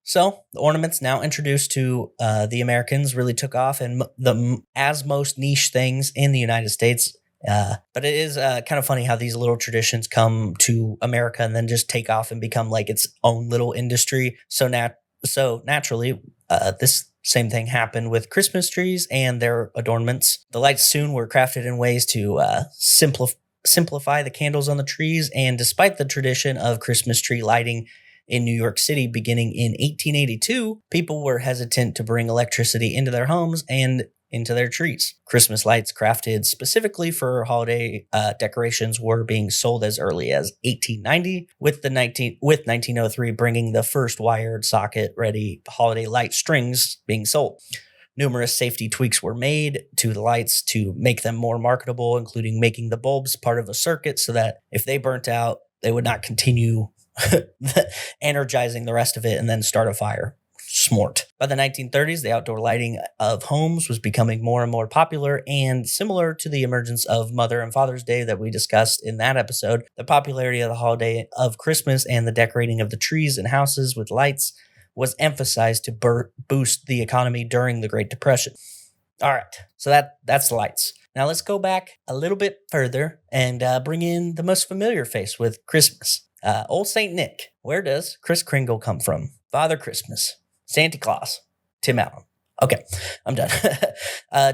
So the ornaments now introduced to the Americans really took off, and as most niche things in the United States. But it is kind of funny how these little traditions come to America and then just take off and become like its own little industry. So naturally, this same thing happened with Christmas trees and their adornments. The lights soon were crafted in ways to simplify the candles on the trees, and despite the tradition of Christmas tree lighting in New York City beginning in 1882, people were hesitant to bring electricity into their homes and into their trees. Christmas lights crafted specifically for holiday decorations were being sold as early as 1890, with 1903 bringing the first wired socket-ready holiday light strings being sold. Numerous safety tweaks were made to the lights to make them more marketable, including making the bulbs part of a circuit so that if they burnt out, they would not continue energizing the rest of it and then start a fire. Smart. By the 1930s, the outdoor lighting of homes was becoming more and more popular, and similar to the emergence of Mother and Father's Day that we discussed in that episode, the popularity of the holiday of Christmas and the decorating of the trees and houses with lights was emphasized to boost the economy during the Great Depression. All right, so that's the lights. Now let's go back a little bit further and bring in the most familiar face with Christmas. Old Saint Nick. Where does Kris Kringle come from? Father Christmas. Santa Claus. Tim Allen. Okay, I'm done.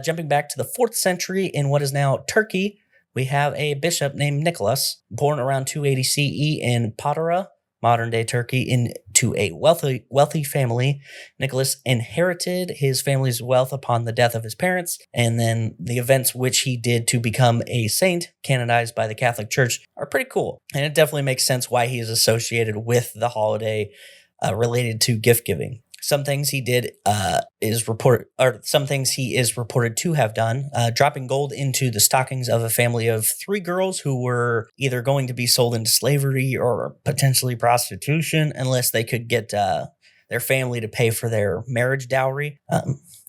Jumping back to the 4th century in what is now Turkey, we have a bishop named Nicholas, born around 280 CE in Patara, modern-day Turkey, into a wealthy family. Nicholas inherited his family's wealth upon the death of his parents, and then the events which he did to become a saint, canonized by the Catholic Church, are pretty cool. And it definitely makes sense why he is associated with the holiday related to gift giving. Some things he did some things he is reported to have done, dropping gold into the stockings of a family of 3 girls who were either going to be sold into slavery or potentially prostitution unless they could get their family to pay for their marriage dowry.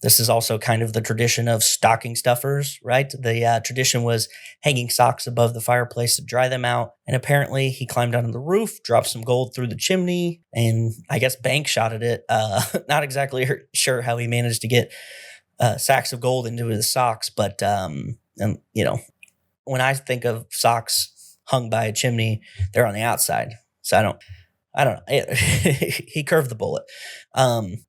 This is also kind of the tradition of stocking stuffers, right? The tradition was hanging socks above the fireplace to dry them out. And apparently he climbed onto the roof, dropped some gold through the chimney, and I guess bank shotted it. Not exactly sure how he managed to get sacks of gold into his socks, but when I think of socks hung by a chimney, they're on the outside. So I don't know. He curved the bullet.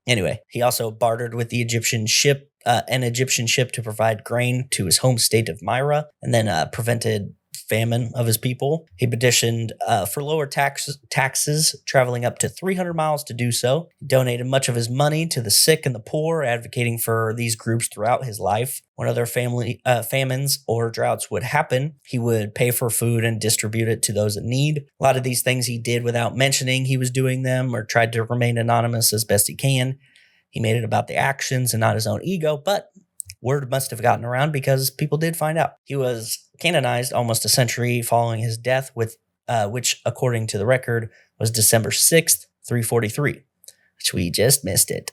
Anyway, he also bartered with the Egyptian ship, an Egyptian ship to provide grain to his home state of Myra, and then prevented famine of his people. He petitioned for lower taxes, traveling up to 300 miles to do so. He donated much of his money to the sick and the poor, advocating for these groups throughout his life. When other famines or droughts would happen, he would pay for food and distribute it to those in need. A lot of these things he did without mentioning he was doing them, or tried to remain anonymous as best he can. He made it about the actions and not his own ego, but word must have gotten around because people did find out. He was canonized almost a century following his death, which, according to the record, was December 6th, 343, which we just missed it.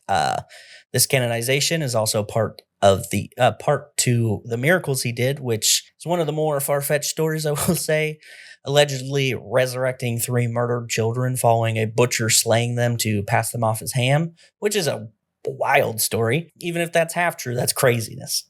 This canonization is also part to the miracles he did, which is one of the more far-fetched stories, I will say, allegedly resurrecting 3 murdered children following a butcher slaying them to pass them off as ham, which is a wild story. Even if that's half true, that's craziness.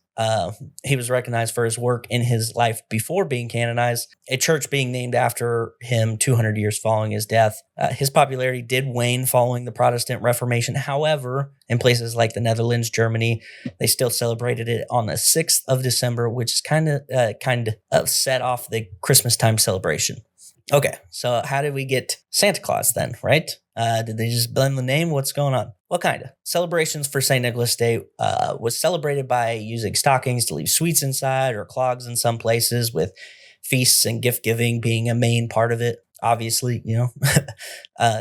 He was recognized for his work in his life before being canonized, a church being named after him 200 years following his death. His popularity did wane following the Protestant Reformation. However, in places like the Netherlands, Germany, they still celebrated it on the 6th of December, which is kind of set off the Christmas time celebration. Okay, so how did we get Santa Claus then, right? Did they just blend the name? What's going on? Well, kind of. Celebrations for St. Nicholas Day was celebrated by using stockings to leave sweets inside or clogs in some places, with feasts and gift giving being a main part of it. Obviously,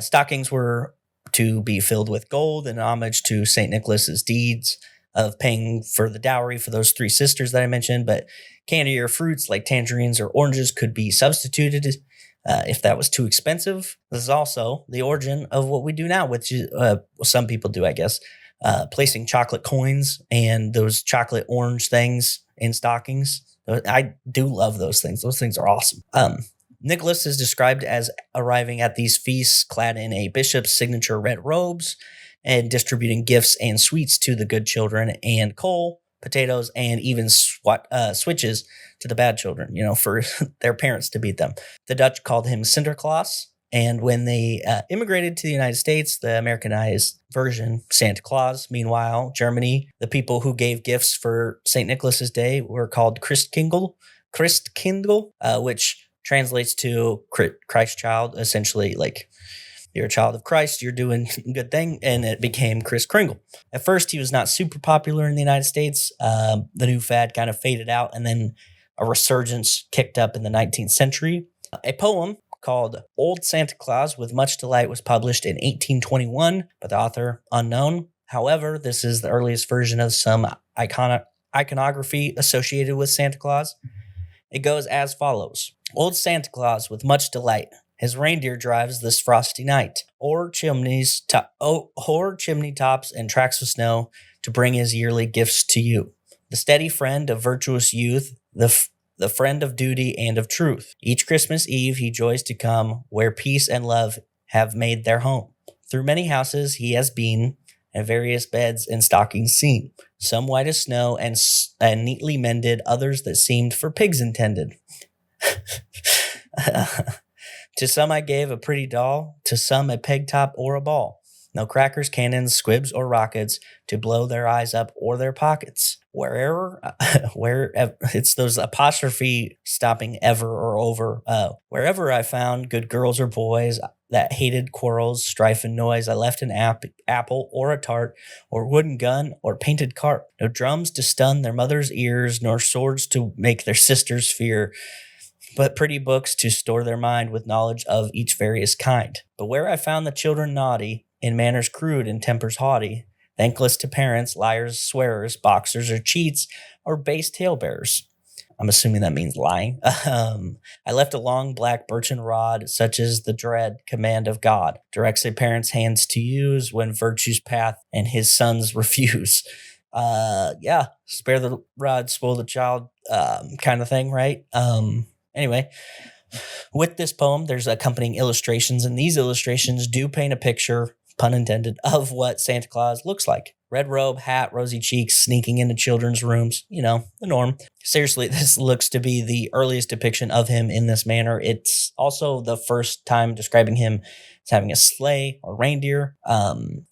stockings were to be filled with gold in homage to St. Nicholas's deeds of paying for the dowry for those 3 sisters that I mentioned, but candy or fruits like tangerines or oranges could be substituted if that was too expensive. This is also the origin of what we do now, which some people do, I guess, placing chocolate coins and those chocolate orange things in stockings. I do love those things. Those things are awesome. Nicholas is described as arriving at these feasts clad in a bishop's signature red robes and distributing gifts and sweets to the good children, and coal, potatoes, and even switches to the bad children, for their parents to beat them. The Dutch called him Sinterklaas, and when they immigrated to the United States, the Americanized version, Santa Claus. Meanwhile, Germany, the people who gave gifts for St. Nicholas's Day were called Christkindl, which translates to Christ child, essentially like you're a child of Christ, you're doing a good thing, and it became Kris Kringle. At first, he was not super popular in the United States. The new fad kind of faded out, and then a resurgence kicked up in the 19th century. A poem called Old Santa Claus with Much Delight was published in 1821 by the author unknown. However, this is the earliest version of some iconography associated with Santa Claus. It goes as follows. Old Santa Claus with much delight, his reindeer drives this frosty night, o'er chimney tops and tracks of snow to bring his yearly gifts to you. The steady friend of virtuous youth, the friend of duty and of truth. Each Christmas Eve he joys to come, where peace and love have made their home. Through many houses he has been, and various beds and stockings seen, some white as snow and neatly mended, others that seemed for pigs intended. To some I gave a pretty doll, to some a peg top or a ball. No crackers, cannons, squibs, or rockets to blow their eyes up or their pockets. Where it's those apostrophe stopping ever or over. Wherever I found good girls or boys that hated quarrels, strife, and noise, I left an apple or a tart or wooden gun or painted cart. No drums to stun their mother's ears, nor swords to make their sisters fear, but pretty books to store their mind with knowledge of each various kind. But where I found the children naughty, in manners crude and tempers haughty, thankless to parents, liars, swearers, boxers, or cheats, or base talebearers. I'm assuming that means lying. I left a long black birchen rod, such as the dread command of God directs a parent's hands to use when virtue's path and his sons refuse. Spare the rod, spoil the child, kind of thing, right? Anyway, with this poem, there's accompanying illustrations, and these illustrations do paint a picture, pun intended, of what Santa Claus looks like, red robe, hat, rosy cheeks, sneaking into children's rooms, the norm. Seriously, this looks to be the earliest depiction of him in this manner. It's also the first time describing him as having a sleigh or reindeer.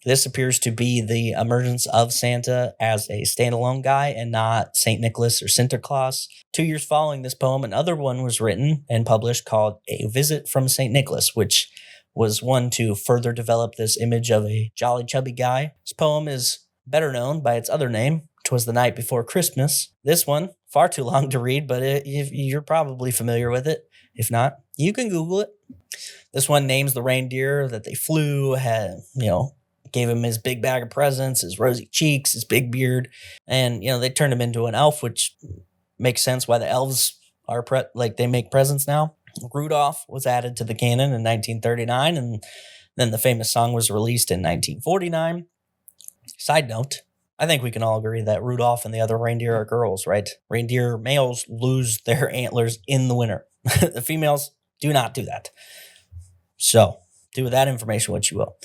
This appears to be the emergence of Santa as a standalone guy and not St. Nicholas or Santa Claus. 2 years following this poem, another one was written and published called A Visit from St. Nicholas, which was one to further develop this image of a jolly chubby guy. This poem is better known by its other name, "'Twas the Night Before Christmas." This one, far too long to read, but you're probably familiar with it. If not, you can Google it. This one names the reindeer that they flew, gave him his big bag of presents, his rosy cheeks, his big beard, and, they turned him into an elf, which makes sense why the elves are they make presents now. Rudolph was added to the canon in 1939, and then the famous song was released in 1949. Side note, I think we can all agree that Rudolph and the other reindeer are girls, right? Reindeer males lose their antlers in the winter. The females do not do that. So, do with that information what you will.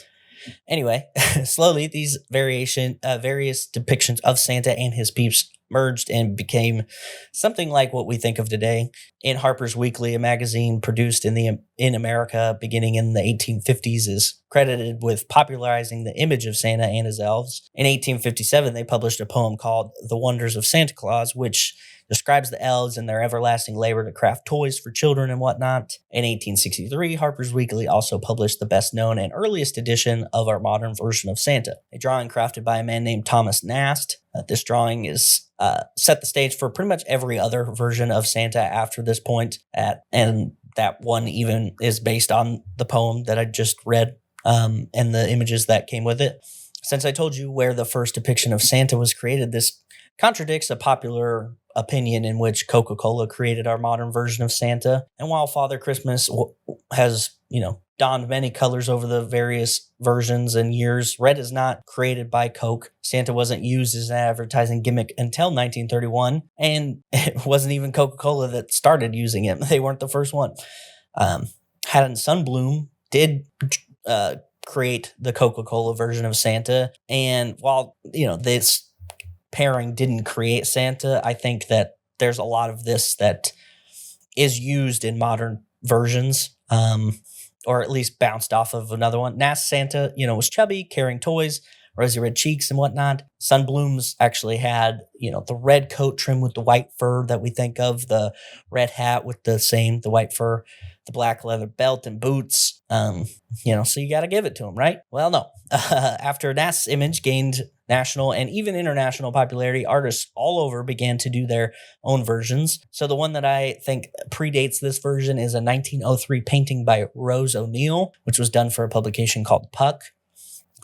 Anyway, slowly these various depictions of Santa and his peeps merged and became something like what we think of today. In Harper's Weekly, a magazine produced in America beginning in the 1850s, is credited with popularizing the image of Santa and his elves. In 1857, they published a poem called The Wonders of Santa Claus, which describes the elves and their everlasting labor to craft toys for children and whatnot. In 1863, Harper's Weekly also published the best known and earliest edition of our modern version of Santa, a drawing crafted by a man named Thomas Nast. This drawing is set the stage for pretty much every other version of Santa after this point, and that one even is based on the poem that I just read and the images that came with it. Since I told you where the first depiction of Santa was created, this contradicts a popular opinion in which Coca-Cola created our modern version of Santa. And while Father Christmas has, donned many colors over the various versions and years, red is not created by Coke. Santa wasn't used as an advertising gimmick until 1931, and it wasn't even Coca-Cola that started using it. They weren't the first one. Hat and Sunbloom did create the Coca-Cola version of Santa, and while, this pairing didn't create Santa, I think that there's a lot of this that is used in modern versions, or at least bounced off of another one. Nast Santa, was chubby, carrying toys, rosy red cheeks and whatnot. Sunblooms actually had, the red coat trimmed with the white fur that we think of, the red hat with the white fur, the black leather belt and boots. So you got to give it to him, right? Well, no. After Nast's image gained national and even international popularity, artists all over began to do their own versions. So the one that I think predates this version is a 1903 painting by Rose O'Neill, which was done for a publication called Puck.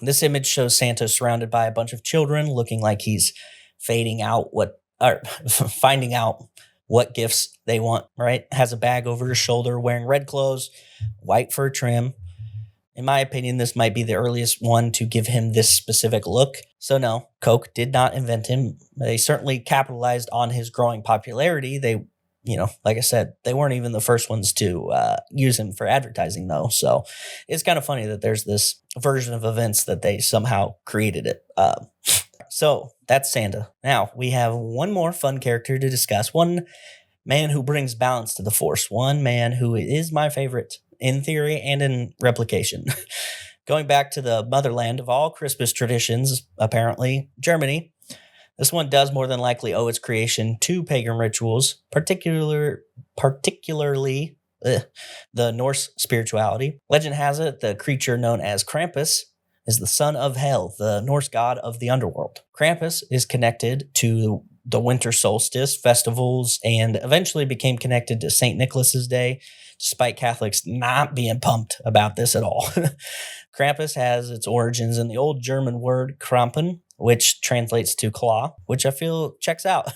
This image shows Santa surrounded by a bunch of children, looking like he's finding out what gifts they want, right? Has a bag over his shoulder, wearing red clothes, white fur trim. In my opinion, this might be the earliest one to give him this specific look. So no, Coke did not invent him. They certainly capitalized on his growing popularity. They, like I said, they weren't even the first ones to use him for advertising though. So it's kind of funny that there's this version of events that they somehow created it. So that's Santa. Now we have one more fun character to discuss. One man who brings balance to the force. One man who is my favorite in theory and in replication. Going back to the motherland of all Christmas traditions, apparently, Germany, this one does more than likely owe its creation to pagan rituals, particularly the Norse spirituality. Legend has it the creature known as Krampus is the son of Hel, the Norse god of the underworld. Krampus is connected to the winter solstice festivals and eventually became connected to St. Nicholas's Day, despite Catholics not being pumped about this at all. Krampus has its origins in the old German word Krampen, which translates to claw, which I feel checks out,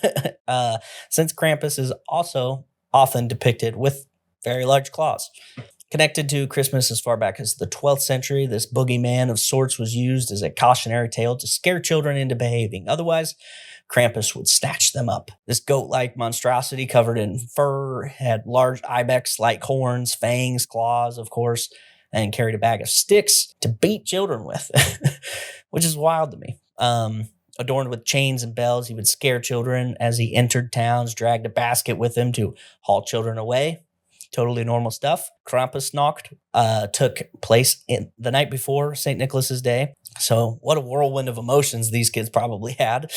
since Krampus is also often depicted with very large claws. Connected to Christmas as far back as the 12th century, this boogeyman of sorts was used as a cautionary tale to scare children into behaving. Otherwise, Krampus would snatch them up. This goat-like monstrosity covered in fur had large ibex-like horns, fangs, claws, of course, and carried a bag of sticks to beat children with, which is wild to me. Adorned with chains and bells, he would scare children as he entered towns, dragged a basket with him to haul children away. Totally normal stuff. Krampusnacht took place in the night before St. Nicholas's Day. So what a whirlwind of emotions these kids probably had.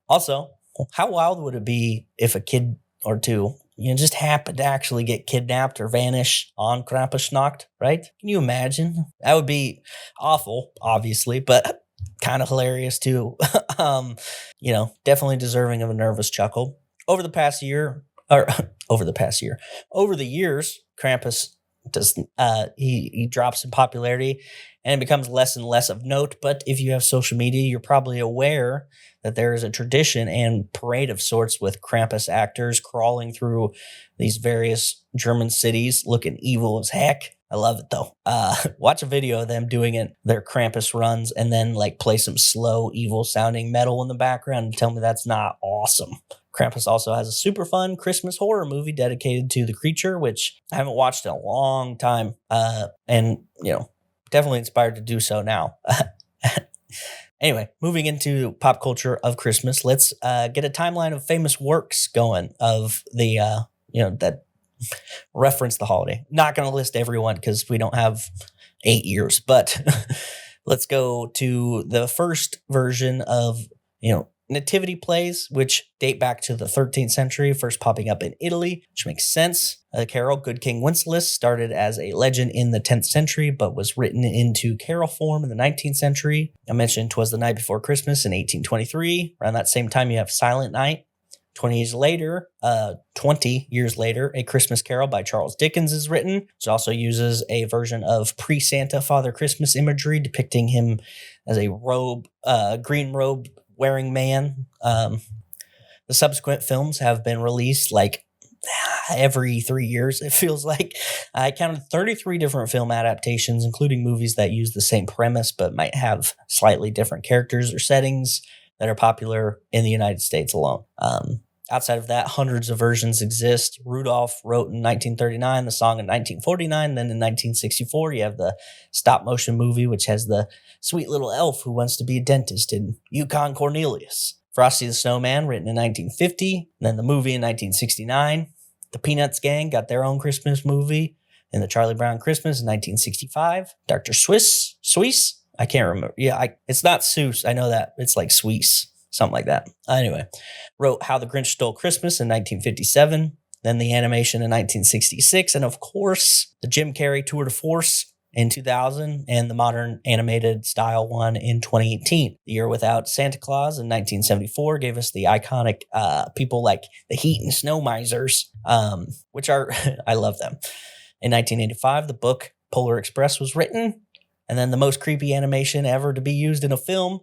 Also, how wild would it be if a kid or two, just happened to actually get kidnapped or vanish on Krampusnacht, right? Can you imagine? That would be awful, obviously, but kind of hilarious too. Definitely deserving of a nervous chuckle. Over the years, Krampus does he drops in popularity and it becomes less and less of note. But if you have social media, you're probably aware that there is a tradition and parade of sorts with Krampus actors crawling through these various German cities looking evil as heck. I love it though. Watch a video of them doing it, their Krampus runs, and then play some slow, evil sounding metal in the background and tell me that's not awesome. Krampus also has a super fun Christmas horror movie dedicated to the creature, which I haven't watched in a long time. And definitely inspired to do so now. Anyway, moving into pop culture of Christmas, let's get a timeline of famous works going of the, that reference the holiday. Not going to list everyone because we don't have 8 years, but let's go to the first version of, nativity plays, which date back to the 13th century, first popping up in Italy, which makes sense. The carol Good King Wenceslas started as a legend in the 10th century, but was written into carol form in the 19th century. I mentioned 'Twas the Night Before Christmas in 1823. Around that same time, you have Silent Night. 20 years later, A Christmas Carol by Charles Dickens is written, which also uses a version of pre-Santa Father Christmas imagery depicting him as a green robe wearing man. The subsequent films have been released every 3 years, it feels like. I counted 33 different film adaptations, including movies that use the same premise but might have slightly different characters or settings that are popular in the United States alone. Outside of that, hundreds of versions exist. Rudolph wrote in 1939, the song in 1949, then in 1964 you have the stop-motion movie, which has the sweet little elf who wants to be a dentist in Yukon Cornelius. Frosty the Snowman, written in 1950, then the movie in 1969. The Peanuts Gang got their own Christmas movie in the Charlie Brown Christmas in 1965. Dr. Seuss, I can't remember. Yeah, it's not Seuss. I know that. It's like Sweece, something like that. Anyway, wrote How the Grinch Stole Christmas in 1957, then the animation in 1966, and of course, the Jim Carrey Tour de Force in 2000, and the modern animated style one in 2018. The Year Without Santa Claus in 1974 gave us the iconic people like the Heat and Snow Misers, which are, I love them. In 1985, the book Polar Express was written, and then the most creepy animation ever to be used in a film,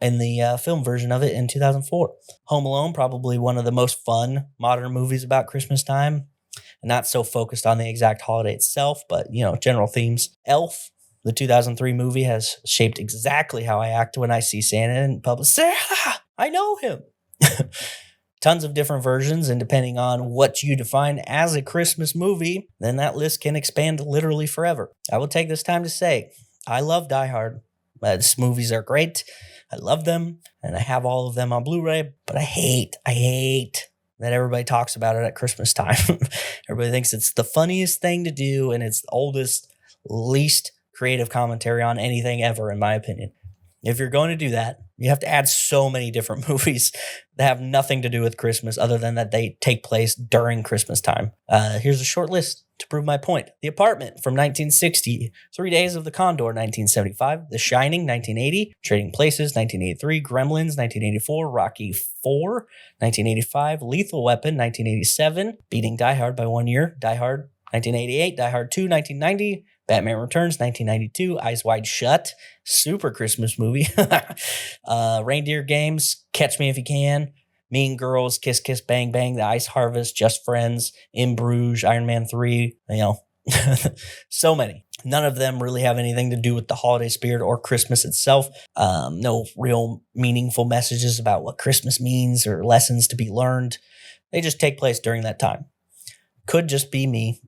in the film version of it in 2004. Home Alone, probably one of the most fun modern movies about Christmas time. Not so focused on the exact holiday itself, but, general themes. Elf, the 2003 movie, has shaped exactly how I act when I see Santa in public. Santa! I know him! Tons of different versions, and depending on what you define as a Christmas movie, then that list can expand literally forever. I will take this time to say, I love Die Hard. These movies are great. I love them, and I have all of them on Blu-ray, but I hate that everybody talks about it at Christmas time. Everybody thinks it's the funniest thing to do, and it's the oldest, least creative commentary on anything ever, in my opinion. If you're going to do that, you have to add so many different movies that have nothing to do with Christmas other than that they take place during Christmas time. Here's a short list to prove my point. The Apartment from 1960, 3 Days of the Condor 1975, The Shining 1980, Trading Places 1983, Gremlins 1984, Rocky IV 1985, Lethal Weapon 1987, beating Die Hard by 1 year, Die Hard 1988, Die Hard 2 1990, Batman Returns 1992, Eyes Wide Shut, super Christmas movie, Reindeer Games, Catch Me If You Can, Mean Girls, Kiss Kiss Bang Bang, The Ice Harvest, Just Friends, In Bruges, Iron Man 3, so many. None of them really have anything to do with the holiday spirit or Christmas itself. No real meaningful messages about what Christmas means or lessons to be learned. They just take place during that time. Could just be me,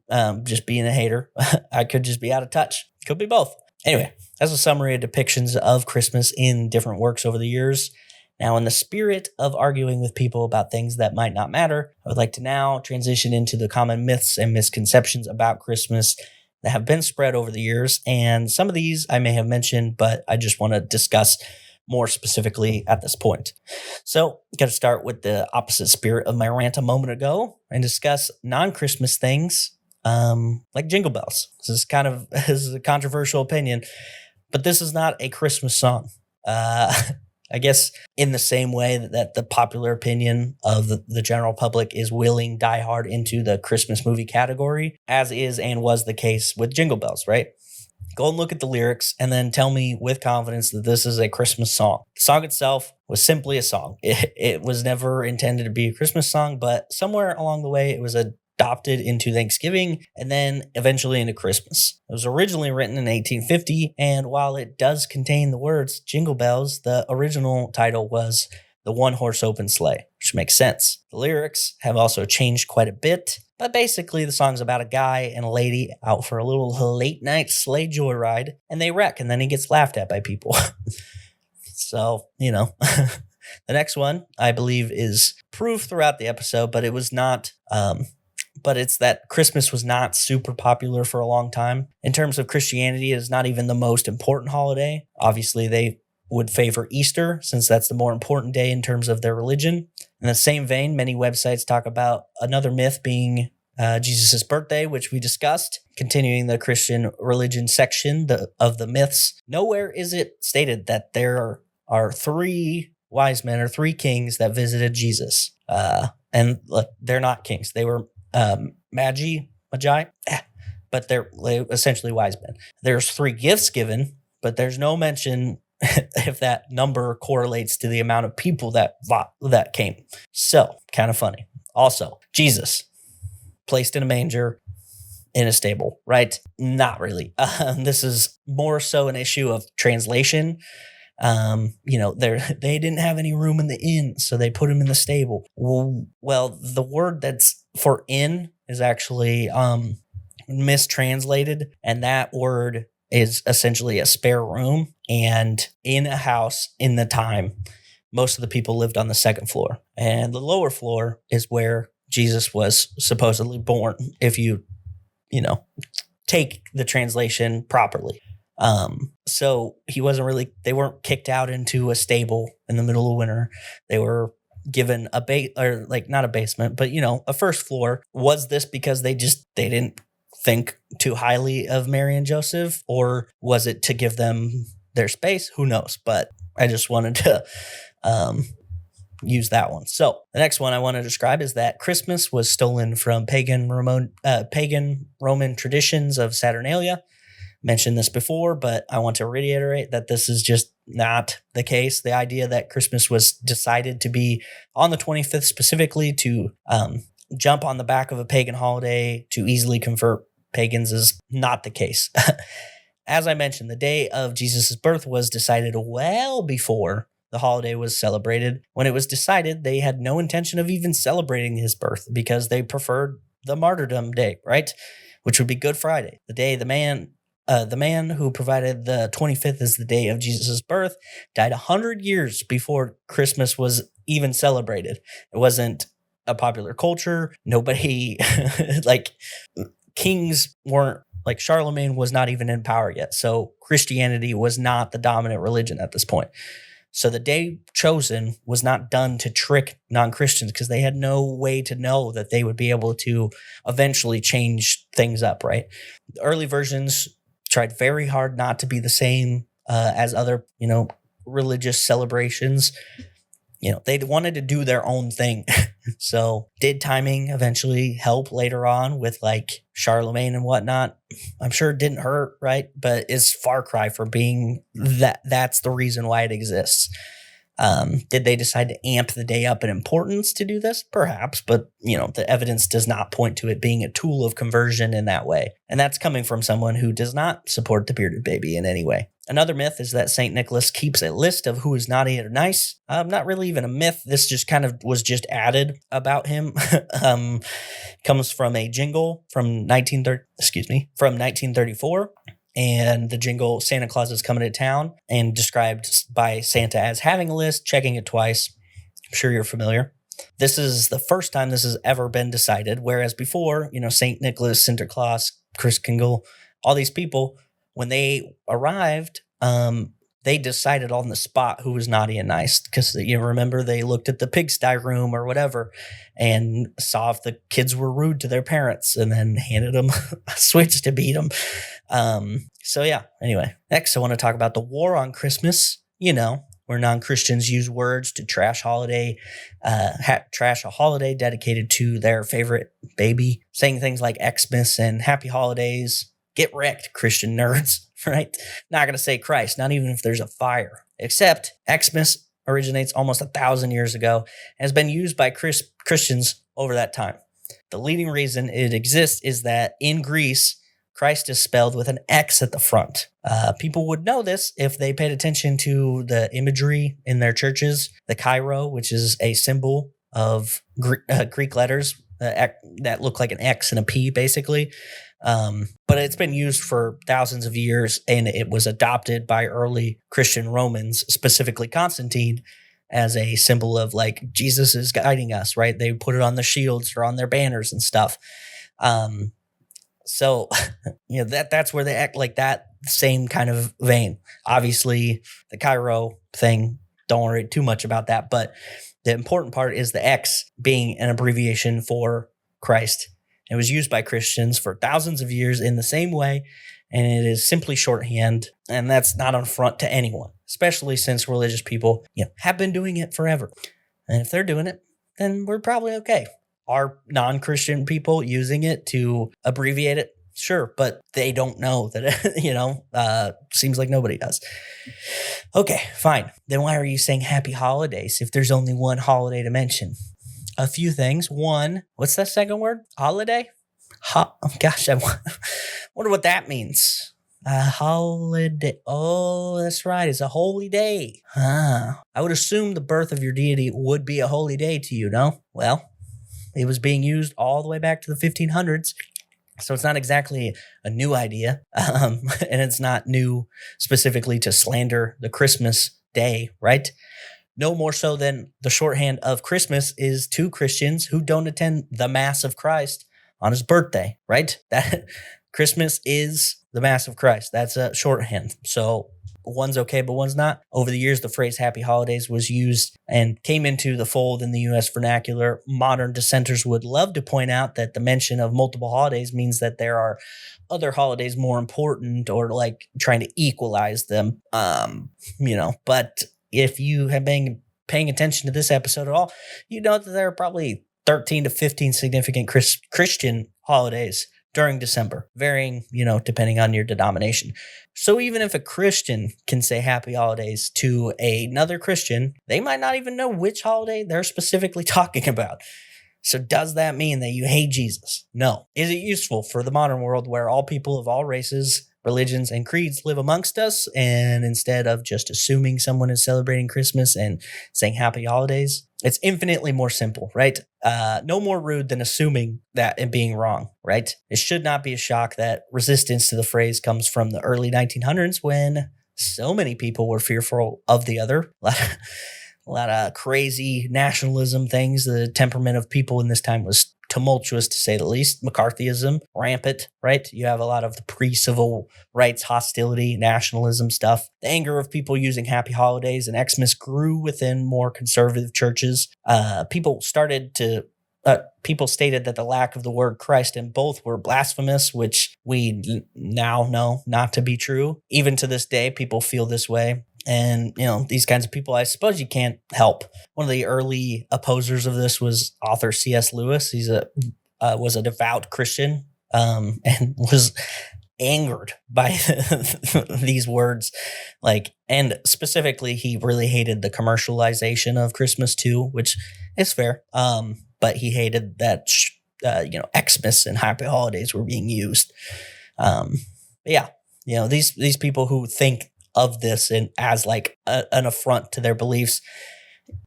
just being a hater. I could just be out of touch. Could be both. Anyway, as a summary of depictions of Christmas in different works over the years. Now, in the spirit of arguing with people about things that might not matter, I would like to now transition into the common myths and misconceptions about Christmas that have been spread over the years. And some of these I may have mentioned, but I just want to discuss more specifically at this point. So, I'm going to start with the opposite spirit of my rant a moment ago and discuss non-Christmas things like Jingle Bells. This is a controversial opinion, but this is not a Christmas song. I guess in the same way that the popular opinion of the general public is willing diehard into the Christmas movie category, as is and was the case with Jingle Bells, right? Go and look at the lyrics and then tell me with confidence that this is a Christmas song. The song itself was simply a song. It was never intended to be a Christmas song, but somewhere along the way it was adopted into Thanksgiving and then eventually into Christmas. It was originally written in 1850, and while it does contain the words Jingle Bells, the original title was The One-Horse Open Sleigh, which makes sense. The lyrics have also changed quite a bit, but basically the song's about a guy and a lady out for a little late-night sleigh joyride, and they wreck, and then he gets laughed at by people. So, the next one, I believe, is proof throughout the episode, but it was not... But it's that Christmas was not super popular for a long time. In terms of Christianity, it is not even the most important holiday. Obviously, they would favor Easter since that's the more important day in terms of their religion. In the same vein, many websites talk about another myth being Jesus' birthday, which we discussed. Continuing the Christian religion section of the myths, nowhere is it stated that there are three wise men or three kings that visited Jesus. And look, they're not kings. They were magi, but they're essentially wise men. There's three gifts given, but there's no mention if that number correlates to the amount of people that came. So, kind of funny. Also, Jesus, placed in a manger in a stable, right? Not really. This is more so an issue of translation. They didn't have any room in the inn, so they put him in the stable. Well, the word that's for inn is actually mistranslated, and that word is essentially a spare room. And in a house in the time, most of the people lived on the second floor, and the lower floor is where Jesus was supposedly born, if you take the translation properly. So they weren't kicked out into a stable in the middle of winter. They were given not a basement, but a first floor. Was this because they didn't think too highly of Mary and Joseph, or was it to give them their space? Who knows? But I just wanted to use that one. So the next one I want to describe is that Christmas was stolen from pagan Roman traditions of Saturnalia. Mentioned this before, but I want to reiterate that this is just not the case. The idea that Christmas was decided to be on the 25th specifically to jump on the back of a pagan holiday to easily convert pagans is not the case. As I mentioned, the day of Jesus' birth was decided well before the holiday was celebrated. When it was decided, they had no intention of even celebrating his birth because they preferred the martyrdom day, right? Which would be Good Friday, the day the man who provided the 25th as the day of Jesus' birth died 100 years before Christmas was even celebrated. It wasn't a popular culture. Nobody, kings weren't, Charlemagne was not even in power yet. So Christianity was not the dominant religion at this point. So the day chosen was not done to trick non-Christians because they had no way to know that they would be able to eventually change things up, right? The early versions tried very hard not to be the same as other, religious celebrations. They wanted to do their own thing. So did timing eventually help later on with Charlemagne and whatnot? I'm sure it didn't hurt, right? But it's far cry from being that's the reason why it exists. Did they decide to amp the day up in importance to do this? Perhaps, but the evidence does not point to it being a tool of conversion in that way. And that's coming from someone who does not support the bearded baby in any way. Another myth is that St. Nicholas keeps a list of who is naughty or nice. Not really even a myth. This just kind of was just added about him. Comes from a jingle from 1934. and the jingle Santa Claus is coming to town, and described by Santa as having a list, checking it twice. I'm sure you're familiar. This is the first time this has ever been decided, whereas before, St. Nicholas, Sinterklaas, Kris Kringle, all these people, when they arrived, they decided on the spot who was naughty and nice, because remember, they looked at the pigsty room or whatever and saw if the kids were rude to their parents and then handed them a switch to beat them. Anyway, next I want to talk about the war on Christmas, where non-Christians use words to trash a holiday dedicated to their favorite baby, saying things like Xmas and Happy Holidays. Get wrecked, Christian nerds, right? Not going to say Christ, not even if there's a fire. Except Xmas originates almost 1,000 years ago and has been used by Christians over that time. The leading reason it exists is that in Greece, Christ is spelled with an X at the front. People would know this if they paid attention to the imagery in their churches, the Chi-Rho, which is a symbol of Greek letters that look like an X and a P, basically. But it's been used for thousands of years, and it was adopted by early Christian Romans, specifically Constantine, as a symbol of like Jesus is guiding us, right? They put it on the shields or on their banners and stuff. So that's where they act like that same kind of vein. Obviously, the Chi-Rho thing, don't worry too much about that. But the important part is the X being an abbreviation for Christ. It was used by Christians for thousands of years in the same way, and it is simply shorthand, and that's not an affront to anyone, especially since religious people have been doing it forever. And if they're doing it, then we're probably okay. Are non-Christian people using it to abbreviate it? Sure, but they don't know that, seems like nobody does. Okay, fine. Then why are you saying happy holidays if there's only one holiday to mention? A few things. One, what's that second word? Holiday? I wonder what that means. Holiday. Oh, that's right. It's a holy day. I would assume the birth of your deity would be a holy day to you, no? Well, it was being used all the way back to the 1500s. So it's not exactly a new idea. And it's not new specifically to slander the Christmas day, right? No more so than the shorthand of Christmas is to Christians who don't attend the Mass of Christ on his birthday, right? That Christmas is the Mass of Christ. That's a shorthand. So one's okay, but one's not. Over the years, the phrase happy holidays was used and came into the fold in the U.S. vernacular. Modern dissenters would love to point out that the mention of multiple holidays means that there are other holidays more important, or like trying to equalize them, but if you have been paying attention to this episode at all, you know that there are probably 13 to 15 significant Christian holidays during December, varying, depending on your denomination. So even if a Christian can say happy holidays to another Christian, they might not even know which holiday they're specifically talking about. So does that mean that you hate Jesus? No. Is it useful for the modern world where all people of all races, religions, and creeds live amongst us, and instead of just assuming someone is celebrating Christmas and saying happy holidays, it's infinitely more simple, right? No more rude than assuming that and being wrong, right? It should not be a shock that resistance to the phrase comes from the early 1900s when so many people were fearful of the other. A lot of crazy nationalism things. The temperament of people in this time was tumultuous, to say the least. McCarthyism, rampant, right? You have a lot of the pre-civil rights hostility, nationalism stuff. The anger of people using happy holidays and Xmas grew within more conservative churches. People stated that the lack of the word Christ in both were blasphemous, which we now know not to be true. Even to this day, people feel this way. And, these kinds of people, I suppose you can't help. One of the early opposers of this was author C.S. Lewis. He's was a devout Christian, and was angered by these words. And specifically, he really hated the commercialization of Christmas too, which is fair. But he hated that, Xmas and happy holidays were being used. These people who think of this and as like an affront to their beliefs,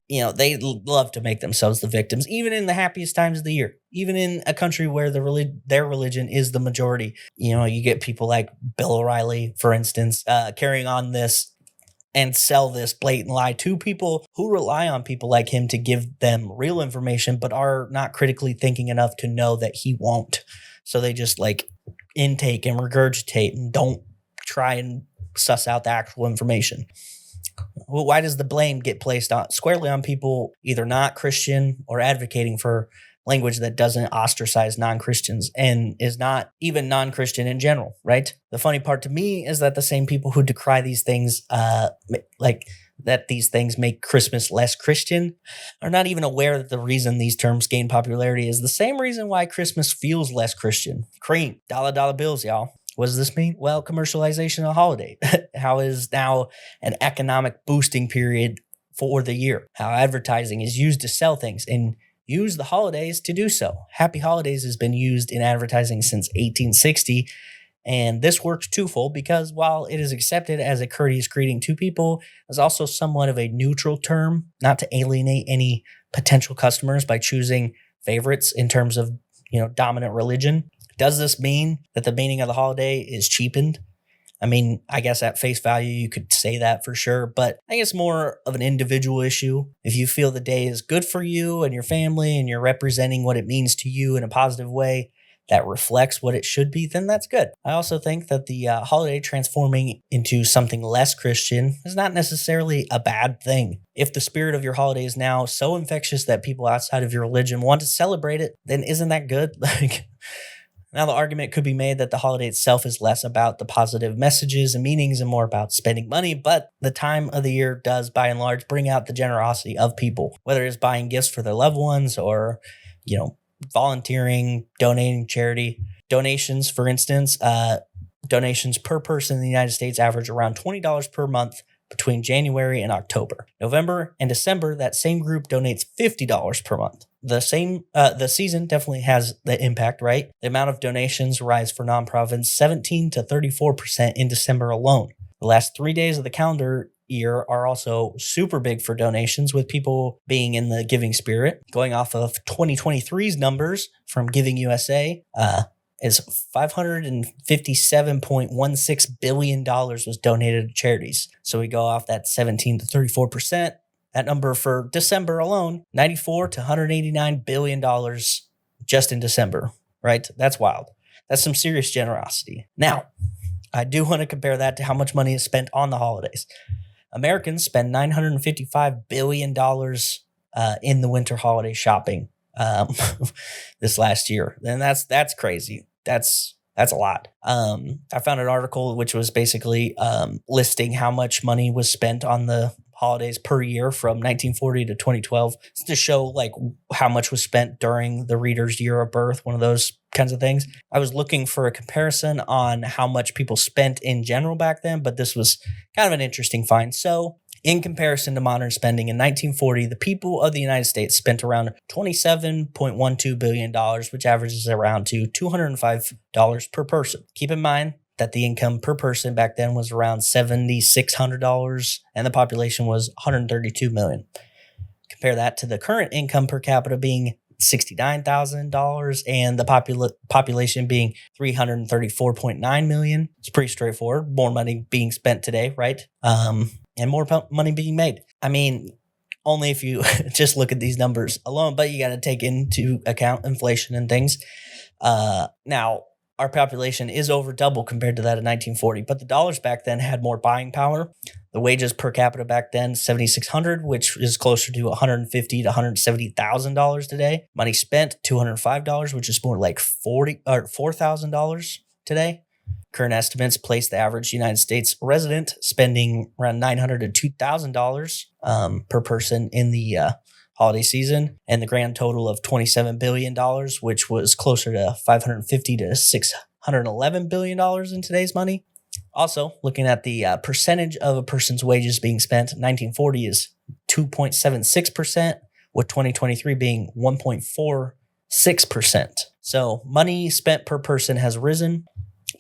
they love to make themselves the victims, even in the happiest times of the year, even in a country where their religion is the majority. You get people like Bill O'Reilly, for instance, carrying on this and sell this blatant lie to people who rely on people like him to give them real information, but are not critically thinking enough to know that he won't. So they just like intake and regurgitate and don't try and suss out the actual information. Well, why does the blame get placed squarely on people either not Christian or advocating for language that doesn't ostracize non-Christians and is not even non-Christian in general, right? The funny part to me is that the same people who decry these things, like that these things make Christmas less Christian, are not even aware that the reason these terms gain popularity is the same reason why Christmas feels less Christian. Cream, dollar bills, y'all. What does this mean? Well, commercialization of a holiday. How is now an economic boosting period for the year? How advertising is used to sell things and use the holidays to do so. Happy Holidays has been used in advertising since 1860, and this works twofold because while it is accepted as a courteous greeting to people, it's also somewhat of a neutral term, not to alienate any potential customers by choosing favorites in terms of, dominant religion. Does this mean that the meaning of the holiday is cheapened? I mean, I guess at face value, you could say that for sure, but I think it's more of an individual issue. If you feel the day is good for you and your family and you're representing what it means to you in a positive way that reflects what it should be, then that's good. I also think that the holiday transforming into something less Christian is not necessarily a bad thing. If the spirit of your holiday is now so infectious that people outside of your religion want to celebrate it, then isn't that good? Now, the argument could be made that the holiday itself is less about the positive messages and meanings and more about spending money, but the time of the year does, by and large, bring out the generosity of people, whether it's buying gifts for their loved ones or, volunteering, donating, charity. Donations, for instance, donations per person in the United States average around $20 per month between January and October. November and December, that same group donates $50 per month. The season definitely has the impact, right? The amount of donations rise for nonprofits 17 to 34% in December alone. The last 3 days of the calendar year are also super big for donations, with people being in the giving spirit. Going off of 2023's numbers from Giving USA, is $557.16 billion was donated to charities. So we go off that 17 to 34%. That number for December alone, $94 to $189 billion just in December, right? That's wild. That's some serious generosity. Now, I do want to compare that to how much money is spent on the holidays. Americans spend $955 billion in the winter holiday shopping this last year. And that's crazy. That's a lot. I found an article which was basically listing how much money was spent on the holidays per year from 1940 to 2012 to show like how much was spent during the reader's year of birth, one of those kinds of things. I was looking for a comparison on how much people spent in general back then, but this was kind of an interesting find. So in comparison to modern spending, in 1940, the people of the United States spent around $27.12 billion, which averages around to $205 per person. Keep in mind that the income per person back then was around $7,600 and the population was 132 million. Compare that to the current income per capita being $69,000 and the population being 334.9 million. It's pretty straightforward. More money being spent today, right? And more money being made. I mean, only if you just look at these numbers alone, but you got to take into account inflation and things. Now, our population is over double compared to that of 1940, but the dollars back then had more buying power. The wages per capita back then, $7,600, which is closer to $150,000 to $170,000 today. Money spent, $205, which is more like $4,000 today. Current estimates place the average United States resident spending around $900 to $2,000 per person in the holiday season, and the grand total of $27 billion, which was closer to $550 to $611 billion in today's money. Also, looking at the percentage of a person's wages being spent, 1940 is 2.76%, with 2023 being 1.46%. So money spent per person has risen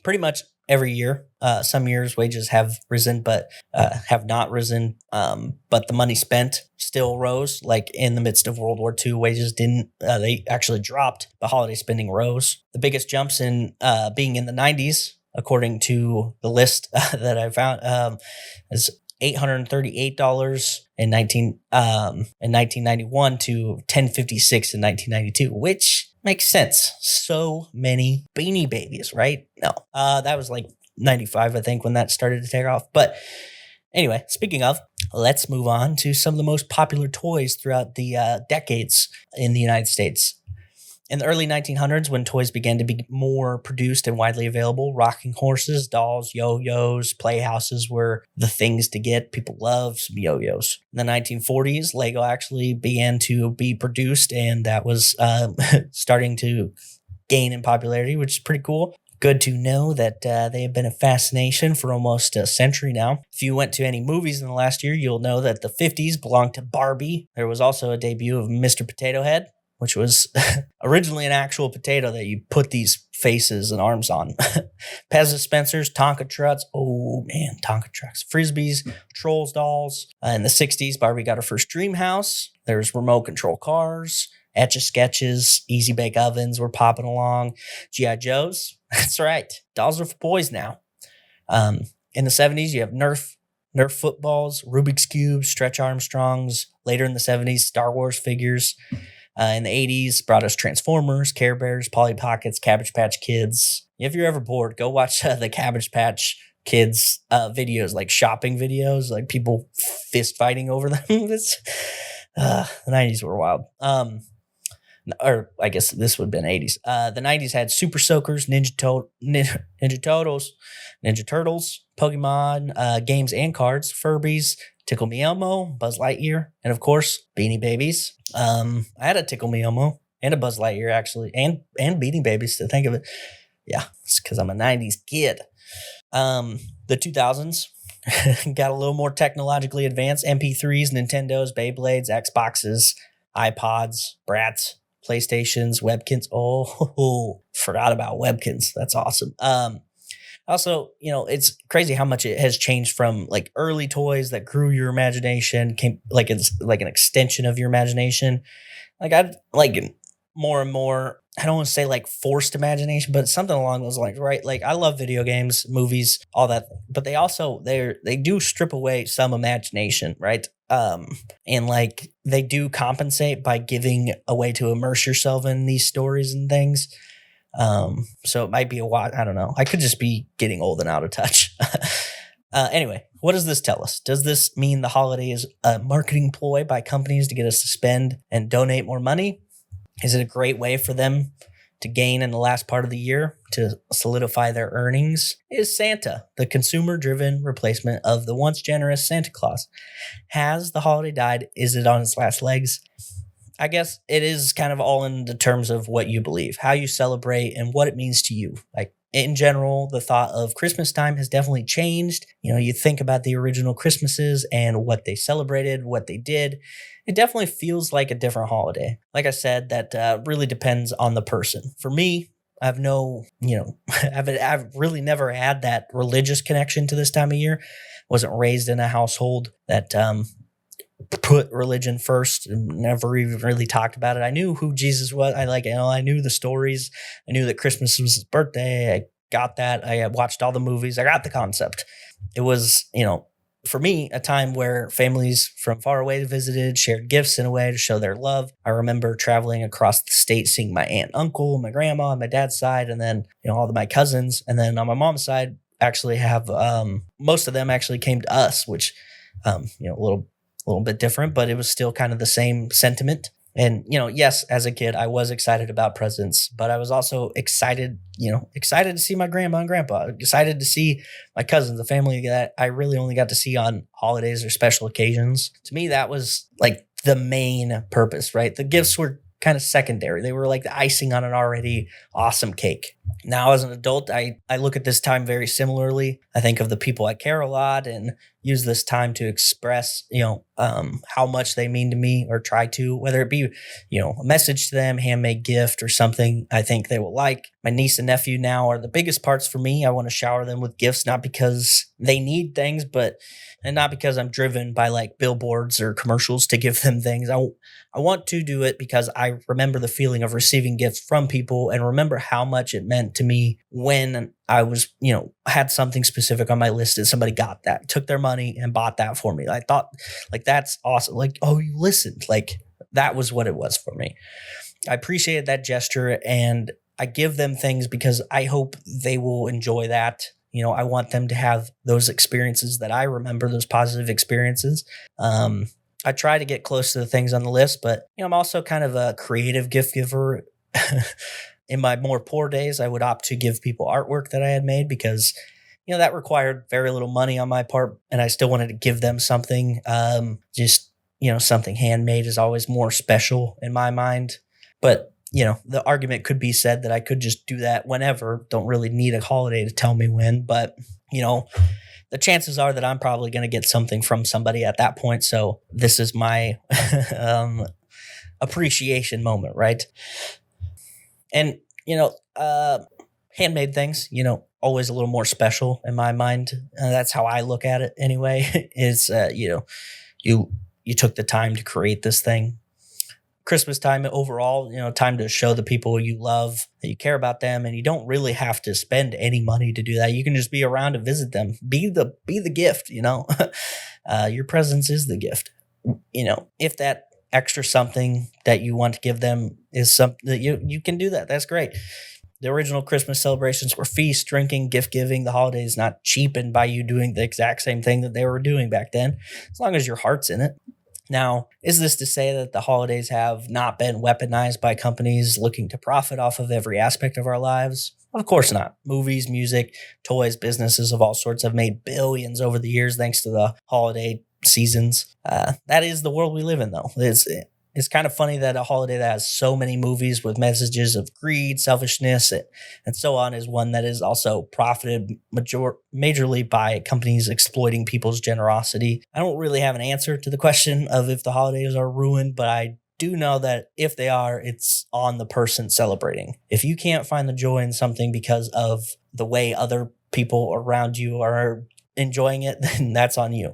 pretty much every year. Some years wages have risen, but have not risen. But the money spent still rose. Like in the midst of World War II, wages didn't. They actually dropped. The holiday spending rose. The biggest jumps in being in the 90s, according to the list that I found, is $838 in 1991 to $1056 in 1992, which makes sense. So many Beanie Babies, right? No, that was like 95, I think, when that started to take off. But anyway, speaking of, let's move on to some of the most popular toys throughout the decades in the United States. In the early 1900s, when toys began to be more produced and widely available, rocking horses, dolls, yo-yos, playhouses were the things to get. People loved some yo-yos. In the 1940s, Lego actually began to be produced, and that was starting to gain in popularity, which is pretty cool. Good to know that they have been a fascination for almost a century now. If you went to any movies in the last year, you'll know that the 50s belonged to Barbie. There was also a debut of Mr. Potato Head, which was originally an actual potato that you put these faces and arms on. Pez dispensers, Tonka trucks. Oh man, Tonka trucks. Frisbees, Trolls dolls. In the 60s, Barbie got her first dream house. There's remote control cars, Etch-a-Sketches, Easy Bake Ovens were popping along. G.I. Joes. That's right. Dolls are for boys now. In the 70s, you have Nerf footballs, Rubik's Cubes, Stretch Armstrongs. Later in the 70s, Star Wars figures. In the 80s, brought us Transformers, Care Bears, Polly Pockets, Cabbage Patch Kids. If you're ever bored, go watch the Cabbage Patch Kids videos, like shopping videos, like people fist fighting over them. The 90s were wild. Or I guess this would have been 80s. The 90s had Super Soakers, Ninja Turtles, Pokemon, games and cards, Furbies, Tickle Me Elmo, Buzz Lightyear, and of course, Beanie Babies. I had a Tickle Me Elmo and a Buzz Lightyear, actually, and Beanie Babies, to think of it. Yeah, it's because I'm a 90s kid. The 2000s got a little more technologically advanced. MP3s, Nintendos, Beyblades, Xboxes, iPods, Brats, PlayStations, Webkins. Oh, forgot about Webkins. That's awesome. Also, it's crazy how much it has changed from like early toys that grew your imagination, came like it's like an extension of your imagination. Like I like more and more. I don't want to say like forced imagination, but something along those lines, right? Like I love video games, movies, all that, but they do strip away some imagination, right? And like they do compensate by giving a way to immerse yourself in these stories and things. So it might be a while. I don't know. I could just be getting old and out of touch. Anyway, what does this tell us? Does this mean the holiday is a marketing ploy by companies to get us to spend and donate more money? Is it a great way for them to gain in the last part of the year to solidify their earnings? Is Santa the consumer-driven replacement of the once generous Santa Claus? Has the holiday died? Is it on its last legs? I guess it is kind of all in the terms of what you believe, how you celebrate, and what it means to you. Like in general, the thought of Christmas time has definitely changed. You think about the original Christmases and what they celebrated, what they did. It definitely feels like a different holiday. Like I said, that really depends on the person. For me, I've really never had that religious connection to this time of year. Wasn't raised in a household that put religion first and never even really talked about it. I knew who Jesus was. I knew the stories. I knew that Christmas was his birthday. I got that. I watched all the movies. I got the concept. It was, for me, a time where families from far away visited, shared gifts in a way to show their love. I remember traveling across the state, seeing my aunt, uncle, my grandma on my dad's side, and then, all of my cousins. And then on my mom's side, actually have, most of them actually came to us, which, a little bit different, but it was still kind of the same sentiment. And, yes, as a kid, I was excited about presents, but I was also excited to see my grandma and grandpa, excited to see my cousins, the family that I really only got to see on holidays or special occasions. To me, that was like the main purpose, right? The gifts were kind of secondary. They were like the icing on an already awesome cake. Now, as an adult, I look at this time very similarly. I think of the people I care a lot, and use this time to express, how much they mean to me, or try to, whether it be, a message to them, handmade gift or something I think they will like. My niece and nephew now are the biggest parts for me. I want to shower them with gifts, not because they need things, and not because I'm driven by like billboards or commercials to give them things. I want to do it because I remember the feeling of receiving gifts from people and remember how much it meant to me when I was, had something specific on my list and somebody got that, took their money and bought that for me. I thought like, that's awesome. Like, oh, you listened. Like that was what it was for me. I appreciated that gesture and I give them things because I hope they will enjoy that. I want them to have those experiences that I remember, those positive experiences. I try to get close to the things on the list, but I'm also kind of a creative gift giver. In my more poor days, I would opt to give people artwork that I had made because, that required very little money on my part, and I still wanted to give them something. Something handmade is always more special in my mind. But the argument could be said that I could just do that whenever. Don't really need a holiday to tell me when, but the chances are that I'm probably going to get something from somebody at that point. So this is my appreciation moment, right? And, handmade things, always a little more special in my mind. That's how I look at it anyway, is, you took the time to create this thing. Christmas time overall, time to show the people you love that you care about them, and you don't really have to spend any money to do that. You can just be around to visit them. Be the gift, your presence is the gift. If that extra something that you want to give them is something that you can do that. That's great. The original Christmas celebrations were feast, drinking, gift giving. The holidays not cheapened by you doing the exact same thing that they were doing back then, as long as your heart's in it. Now, is this to say that the holidays have not been weaponized by companies looking to profit off of every aspect of our lives? Of course not. Movies, music, toys, businesses of all sorts have made billions over the years thanks to the holiday seasons. That is the world we live in, though. It's kind of funny that a holiday that has so many movies with messages of greed, selfishness, and so on is one that is also profited majorly by companies exploiting people's generosity. I don't really have an answer to the question of if the holidays are ruined, but I do know that if they are, it's on the person celebrating. If you can't find the joy in something because of the way other people around you are enjoying it, then that's on you.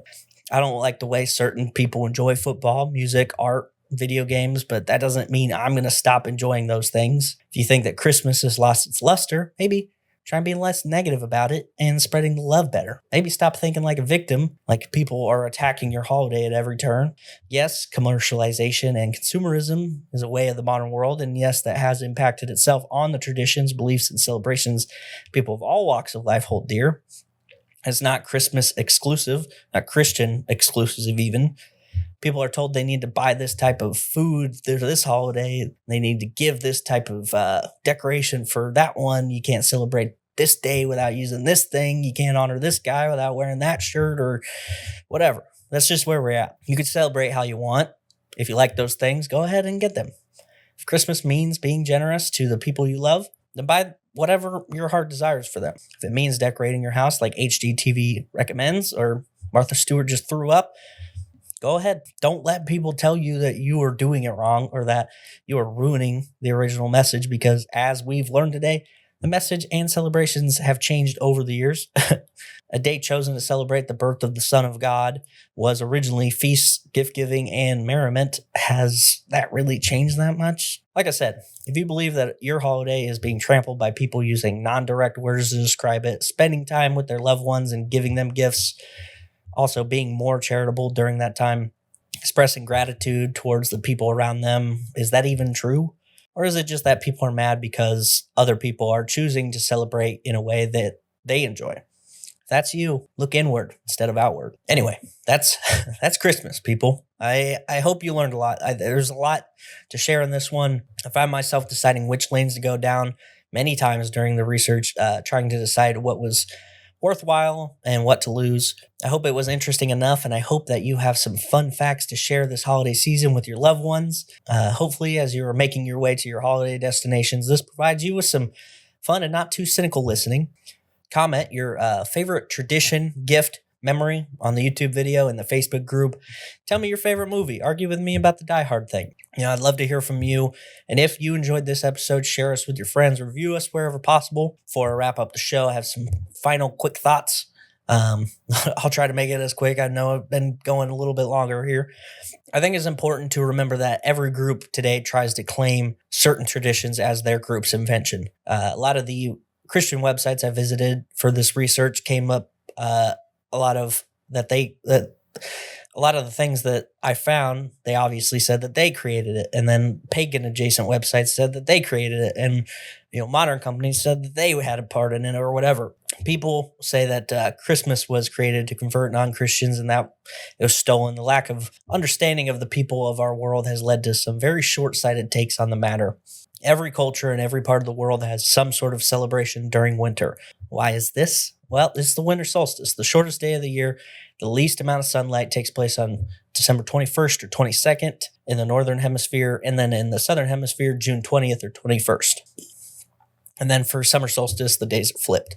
I don't like the way certain people enjoy football, music, art, video games, but that doesn't mean I'm going to stop enjoying those things. If you think that Christmas has lost its luster, maybe try and be less negative about it and spreading the love better. Maybe stop thinking like a victim, like people are attacking your holiday at every turn. Yes, commercialization and consumerism is a way of the modern world, and yes, that has impacted itself on the traditions, beliefs, and celebrations people of all walks of life hold dear. It's not Christmas exclusive, not Christian exclusive even. People are told they need to buy this type of food for this holiday. They need to give this type of decoration for that one. You can't celebrate this day without using this thing. You can't honor this guy without wearing that shirt or whatever. That's just where we're at. You can celebrate how you want. If you like those things, go ahead and get them. If Christmas means being generous to the people you love, then buy whatever your heart desires for them. If it means decorating your house like HGTV recommends or Martha Stewart just threw up, go ahead. Don't let people tell you that you are doing it wrong or that you are ruining the original message, because as we've learned today, the message and celebrations have changed over the years. A day chosen to celebrate the birth of the Son of God was originally feast, gift-giving, and merriment. Has that really changed that much? Like I said, if you believe that your holiday is being trampled by people using non-direct words to describe it, spending time with their loved ones and giving them gifts, also being more charitable during that time, expressing gratitude towards the people around them, is that even true? Or is it just that people are mad because other people are choosing to celebrate in a way that they enjoy? If that's you, look inward instead of outward. Anyway, that's Christmas, people. I hope you learned a lot. There's a lot to share in this one. I found myself deciding which lanes to go down many times during the research, trying to decide what was worthwhile and what to lose. I hope it was interesting enough, and I hope that you have some fun facts to share this holiday season with your loved ones. Hopefully, as you are making your way to your holiday destinations, this provides you with some fun and not too cynical listening. Comment your favorite tradition, gift, memory on the YouTube video and the Facebook group. Tell me your favorite movie. Argue with me about the Die Hard thing. I'd love to hear from you. And if you enjoyed this episode, share us with your friends, review us wherever possible. Before I wrap up the show, I have some final quick thoughts. I'll try to make it as quick. I know I've been going a little bit longer here. I think it's important to remember that every group today tries to claim certain traditions as their group's invention. A lot of the Christian websites I visited for this research came up a lot of the things that I found, they obviously said that they created it. And then pagan adjacent websites said that they created it. And, modern companies said that they had a part in it or whatever. People say that Christmas was created to convert non-Christians and that it was stolen. The lack of understanding of the people of our world has led to some very short-sighted takes on the matter. Every culture in every part of the world has some sort of celebration during winter. Why is this? Well, it's the winter solstice, the shortest day of the year. The least amount of sunlight takes place on December 21st or 22nd in the northern hemisphere, and then in the southern hemisphere, June 20th or 21st. And then for summer solstice, the days are flipped.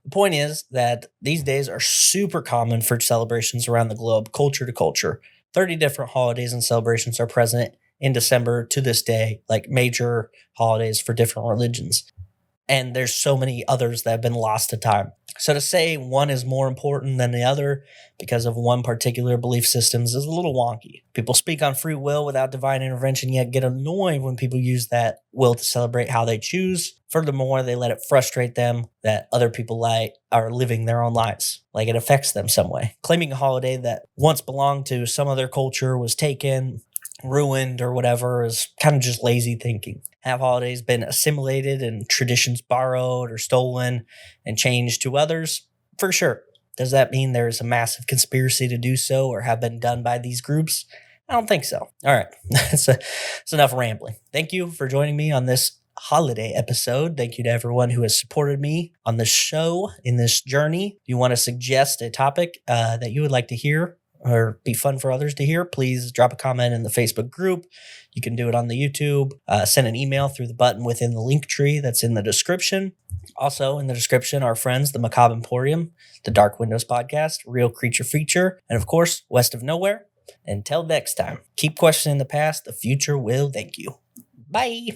The point is that these days are super common for celebrations around the globe, culture to culture. 30 different holidays and celebrations are present in December to this day, like major holidays for different religions. And there's so many others that have been lost to time. So to say one is more important than the other because of one particular belief systems is a little wonky. People speak on free will without divine intervention, yet get annoyed when people use that will to celebrate how they choose. Furthermore, they let it frustrate them that other people are living their own lives, like it affects them some way. Claiming a holiday that once belonged to some other culture was taken, ruined, or whatever is kind of just lazy thinking. Have holidays been assimilated and traditions borrowed or stolen and changed to others? For sure. Does that mean there's a massive conspiracy to do so or have been done by these groups? I don't think so. All right. That's enough rambling. Thank you for joining me on this holiday episode. Thank you to everyone who has supported me on this show, in this journey. If you want to suggest a topic that you would like to hear or be fun for others to hear, please drop a comment in the Facebook group. You can do it on the YouTube. Send an email through the button within the link tree that's in the description. Also in the description, our friends, the Macabre Emporium, the Dark Windows Podcast, Real Creature Feature, and of course, West of Nowhere. Until next time, keep questioning the past. The future will thank you. Bye.